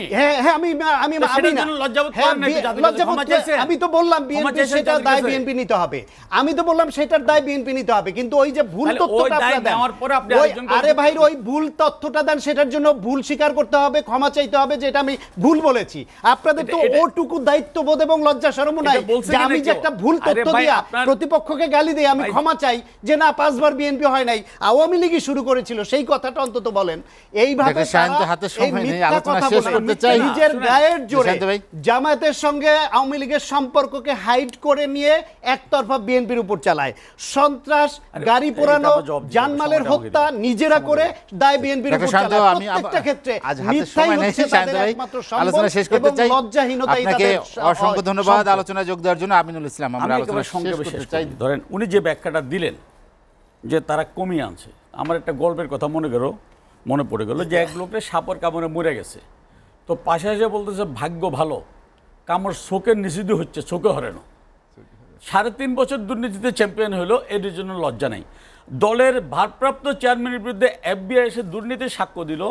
আমি তো বললাম বিএনপি সেটার দায় বিএনপি নিতে হবে, আমি তো বললাম সেটার দায় বিএনপি নিতে হবে। কিন্তু ওই যে ভুল তথ্যটা আপনারা দেন, আরে ভাই ওই ভুল তথ্যটা দেন, সেটার জন্য ভুল স্বীকার করতে হবে, ক্ষমা চাইতে হবে যে এটা আমি ভুল বলেছি। আপনাদের তো ওটুকু দায়িত্ববোধ এবং লজ্জা শরম নাই যে আমি যে একটা ভুল তথ্য দিয়া প্রতিপক্ষকে গালি দিয়ে আমি ক্ষমা চাই যে না 5 বার বিএনপি হয় নাই, আওয়ামী লীগই শুরু করেছিল, সেই কথাটা অন্তত বলেন। এইভাবে নিজের গায়ের জোরে জামায়াতের সঙ্গে আওয়ামী লীগের সম্পর্ককে হাইড করে নিয়ে একতরফা বিএনপির উপর চালায়। সন্ত্রাস, গাড়ি পোড়ানো, জানমালের হত্যা নিজেরা করে দায় বিএনপির উপর চালায়। প্রত্যেকটা ক্ষেত্রে মিথ্যাই হচ্ছে তাদের একমাত্র সম্বল এবং লজ্জাহীনতাই তাদের। অসংখ্য ধন্যবাদ আলোচনায় যোগ দেওয়ার জন্য আমিনুল ইসলাম। আমরা আলোচনা শেষ করতে চাই। ধরেন উনি যে ব্যাখ্যাটা দিলেন যে তারা কমিয়ে আনছে, আমার একটা গল্পের কথা মনে পড়ে গেল যে এক লোকটা সাপের কামড়ে মরে গেছে, তো পাশে এসে বলতেছে ভাগ্য ভালো, কামড় চোখের নিষিদ্ধ হচ্ছে, চোখে হরে না। 3.5 বছর দুর্নীতিতে চ্যাম্পিয়ন হলো, এর জন্য লজ্জা নেই। দলের ভারপ্রাপ্ত চেয়ারম্যানের বিরুদ্ধে FBI এসে দুর্নীতির সাক্ষ্য দিল,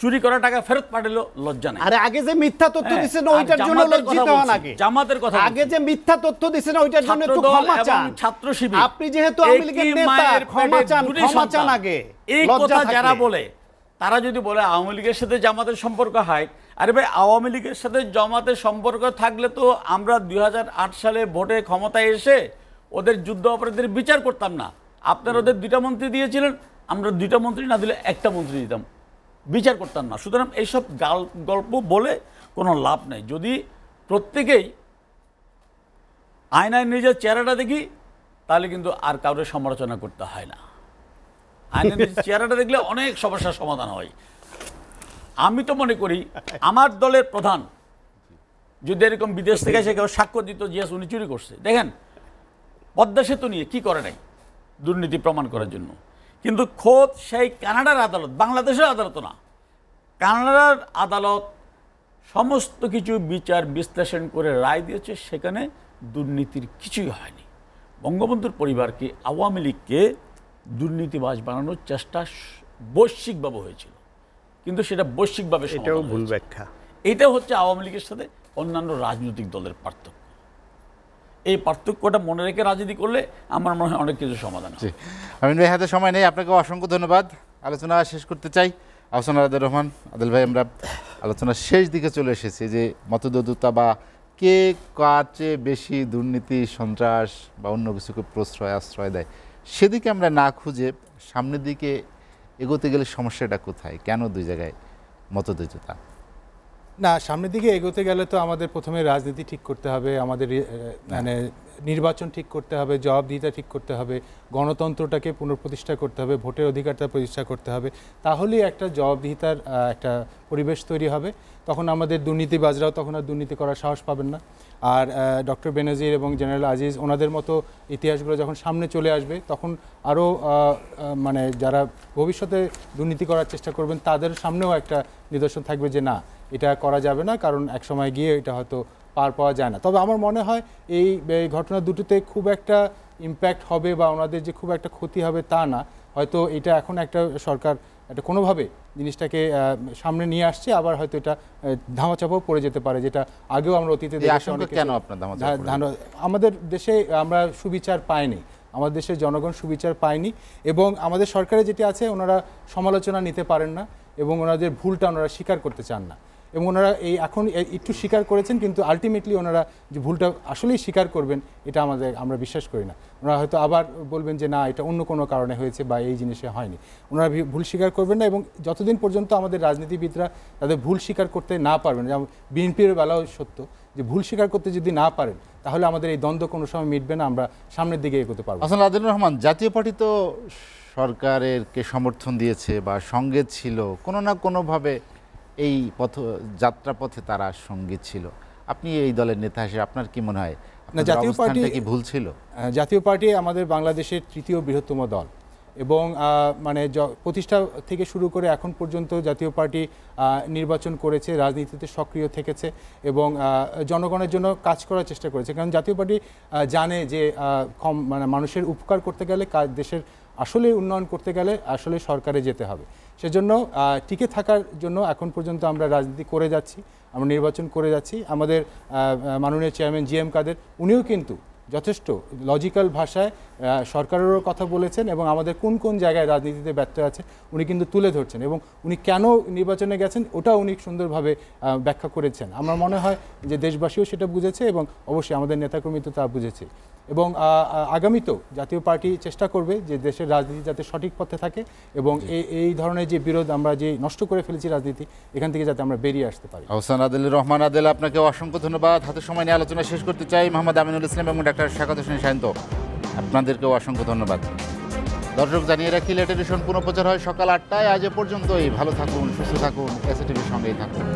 চুরি করা টাকা ফেরত পাঠালো, লজ্জা নেই। আরে আগে যে মিথ্যা তথ্য দিছেন ওইটার জন্য লজ্জিত হন। আগে জামাতের কথা, আগে যে মিথ্যা তথ্য দিছেন ওইটার জন্য একটু ক্ষমা চান। ছাত্র শিবির, আপনি যেহেতু আওয়ামী লীগের নেতা, ক্ষমা চান আগে। এই কথা যারা বলে, তারা যদি বলে আওয়ামী লীগের সাথে জামাতের সম্পর্ক হয়, আরে ভাই আওয়ামী লীগের সাথে জামাতের সম্পর্ক থাকলে তো আমরা 2008 সালে ভোটে ক্ষমতায় এসে ওদের যুদ্ধ অপরাধীদের বিচার করতাম না। আপনারা ওদের 2টা মন্ত্রী দিয়েছিলেন, আমরা 2টা মন্ত্রী না দিলে 1টা মন্ত্রী দিতাম, বিচার করতাম না। সুতরাং এইসব গল্প বলে কোনো লাভ নেই। যদি প্রত্যেকেই আয়নায় নিজের চেহারাটা দেখি, তাহলে কিন্তু আর কারোর সমালোচনা করতে হয় না। আয়নায় নিজের চেহারাটা দেখলে অনেক সমস্যার সমাধান হয়। আমি তো মনে করি আমার দলের প্রধান যদি এরকম বিদেশ থেকে এসে কেউ সাক্ষ্য দিত জিয়াস উনি চুরি করছে, দেখেন পদ্মা সেতু নিয়ে কি করে নাই দুর্নীতি প্রমাণ করার জন্য, কিন্তু খোদ সেই কানাডার আদালত, বাংলাদেশের আদালত না, কানাডার আদালত সমস্ত কিছু বিচার বিশ্লেষণ করে রায় দিয়েছে, সেখানে দুর্নীতির কিছুই হয়নি। বঙ্গবন্ধুর পরিবারকে, আওয়ামী লীগকে দুর্নীতিবাজ বানানোর চেষ্টা বৈশ্বিকভাবে হয়েছিল, কিন্তু সেটা বৈশ্বিকভাবে এটাও ভুল ব্যাখ্যা। এটা হচ্ছে আওয়ামী লীগের সাথে অন্যান্য রাজনৈতিক দলের পার্থক্য। এই পার্থক্যটা মনে রেখে রাজনীতি করলে আমার মনে হয় অনেক কিছু সমাধান হবে। আমিন ভাই, হাতে সময় নেই, আপনাকে অসংখ্য ধন্যবাদ। আলোচনা শেষ করতে চাই। আহসান আদিল রহমান, আদিল ভাই, আমরা আলোচনার শেষ দিকে চলে এসেছি যে মতদ্বৈধতা বা কে কার চেয়ে বেশি দুর্নীতি, সন্ত্রাস বা অন্য কিছুকে আশ্রয় দেয়, সেদিকে আমরা না খুঁজে সামনের দিকে এগোতে গেলে সমস্যাটা কোথায়, কেন দুই জায়গায় মতদ্বৈধতা? না, সামনের দিকে এগোতে গেলে তো আমাদের প্রথমে রাজনীতি ঠিক করতে হবে, আমাদের মানে নির্বাচন ঠিক করতে হবে, জবাবদিহিতা ঠিক করতে হবে, গণতন্ত্রটাকে পুনঃপ্রতিষ্ঠা করতে হবে, ভোটের অধিকারটা প্রতিষ্ঠা করতে হবে। তাহলেই একটা জবাবদিহিতার একটা পরিবেশ তৈরি হবে। তখন আমাদের দুর্নীতিবাজরাও তখন আর দুর্নীতি করার সাহস পাবেন না। আর ডক্টর বেনজির এবং জেনারেল আজিজ ওনাদের মতো ইতিহাসগুলো যখন সামনে চলে আসবে, তখন আরও মানে যারা ভবিষ্যতে দুর্নীতি করার চেষ্টা করবেন তাদের সামনেও একটা নিদর্শন থাকবে যে না, এটা করা যাবে না, কারণ একসময় গিয়ে এটা হয়তো পার পাওয়া যায় না। তবে আমার মনে হয় এই ঘটনা দুটোতে খুব একটা ইম্প্যাক্ট হবে বা ওনাদের যে খুব একটা ক্ষতি হবে তা না। হয়তো এটা এখন একটা সরকার এটা কোনোভাবে জিনিসটাকে সামনে নিয়ে আসছে, আবার হয়তো এটা ধামাচাপাও পড়ে যেতে পারে, যেটা আগেও আমরা অতীতে দেখেছি। কেন আপনার আমাদের দেশে আমরা সুবিচার পাইনি, আমাদের দেশের জনগণ সুবিচার পায়নি, এবং আমাদের সরকারে যেটি আছে ওনারা সমালোচনা নিতে পারেন না এবং ওনাদের ভুলটা ওনারা স্বীকার করতে চান না। এবং ওনারা এই এখন একটু স্বীকার করেছেন, কিন্তু আলটিমেটলি ওনারা যে ভুলটা আসলেই স্বীকার করবেন এটা আমরা বিশ্বাস করি না। ওনারা হয়তো আবার বলবেন যে না, এটা অন্য কোনো কারণে হয়েছে বা এই জিনিসে হয়নি। ওনারা ভুল স্বীকার করবেন না, এবং যতদিন পর্যন্ত আমাদের রাজনীতিবিদরা তাদের ভুল স্বীকার করতে না পারবেন, যেমন বিএনপির বেলাও সত্য, যে ভুল স্বীকার করতে যদি না পারেন তাহলে আমাদের এই দ্বন্দ্ব কোনো সময় মিটবে না, আমরা সামনের দিকে এগোতে পারবো। আসলে আদিল রহমান, জাতীয় পার্টি তো সরকারেরকে সমর্থন দিয়েছে বা সঙ্গে ছিল, কোনো না কোনোভাবে এই যাত্রাপথে তারা সঙ্গে ছিল। আপনি এই দলের নেতা হিসেবে আপনার কি মনে হয়, জাতীয় পার্টি কি ভুল ছিল? জাতীয় পার্টি আমাদের বাংলাদেশের তৃতীয় বৃহত্তম দল, এবং মানে প্রতিষ্ঠা থেকে শুরু করে এখন পর্যন্ত জাতীয় পার্টি নির্বাচন করেছে, রাজনীতিতে সক্রিয় থেকেছে এবং জনগণের জন্য কাজ করার চেষ্টা করেছে। কারণ জাতীয় পার্টি জানে যে মানে মানুষের উপকার করতে গেলে, দেশের আসলে উন্নয়ন করতে গেলে আসলে সরকারে যেতে হবে। সেজন্য টিকে থাকার জন্য এখন পর্যন্ত আমরা রাজনীতি করে যাচ্ছি, আমরা নির্বাচন করে যাচ্ছি। আমাদের মাননীয় চেয়ারম্যান GM কাদের উনিও কিন্তু যথেষ্ট লজিক্যাল ভাষায় সরকারেরও কথা বলেছেন এবং আমাদের কোন কোন জায়গায় রাজনীতিতে ব্যর্থ আছে উনি কিন্তু তুলে ধরছেন এবং উনি কেন নির্বাচনে গেছেন ওটাও উনি সুন্দরভাবে ব্যাখ্যা করেছেন। আমার মনে হয় যে দেশবাসীও সেটা বুঝেছে এবং অবশ্যই আমাদের নেতাকর্মী তো তা বুঝেছে এবং আগামীতেও জাতীয় পার্টি চেষ্টা করবে যে দেশের রাজনীতি যাতে সঠিক পথে থাকে এবং এই ধরনের যে বিরোধ আমরা যে নষ্ট করে ফেলেছি রাজনীতি এখান থেকে যাতে আমরা বেরিয়ে আসতে পারি। আহসান আদিলুর রহমান আদিল, আপনাকে অসংখ্য ধন্যবাদ। হাতে সময় নিয়ে আলোচনা শেষ করতে চাই। মোহাম্মদ আমিনুল ইসলাম এবং ডাক্তার শাকাত হোসেন শান্ত, আপনাদেরকেও অসংখ্য ধন্যবাদ। দর্শক জানিয়ে রাখি, লেট এডিশন পুনঃপ্রচার হয় সকাল ৮টায়। আজ এ পর্যন্তই। ভালো থাকুন, সুস্থ থাকুন, এসএটিভির সঙ্গেই থাকুন।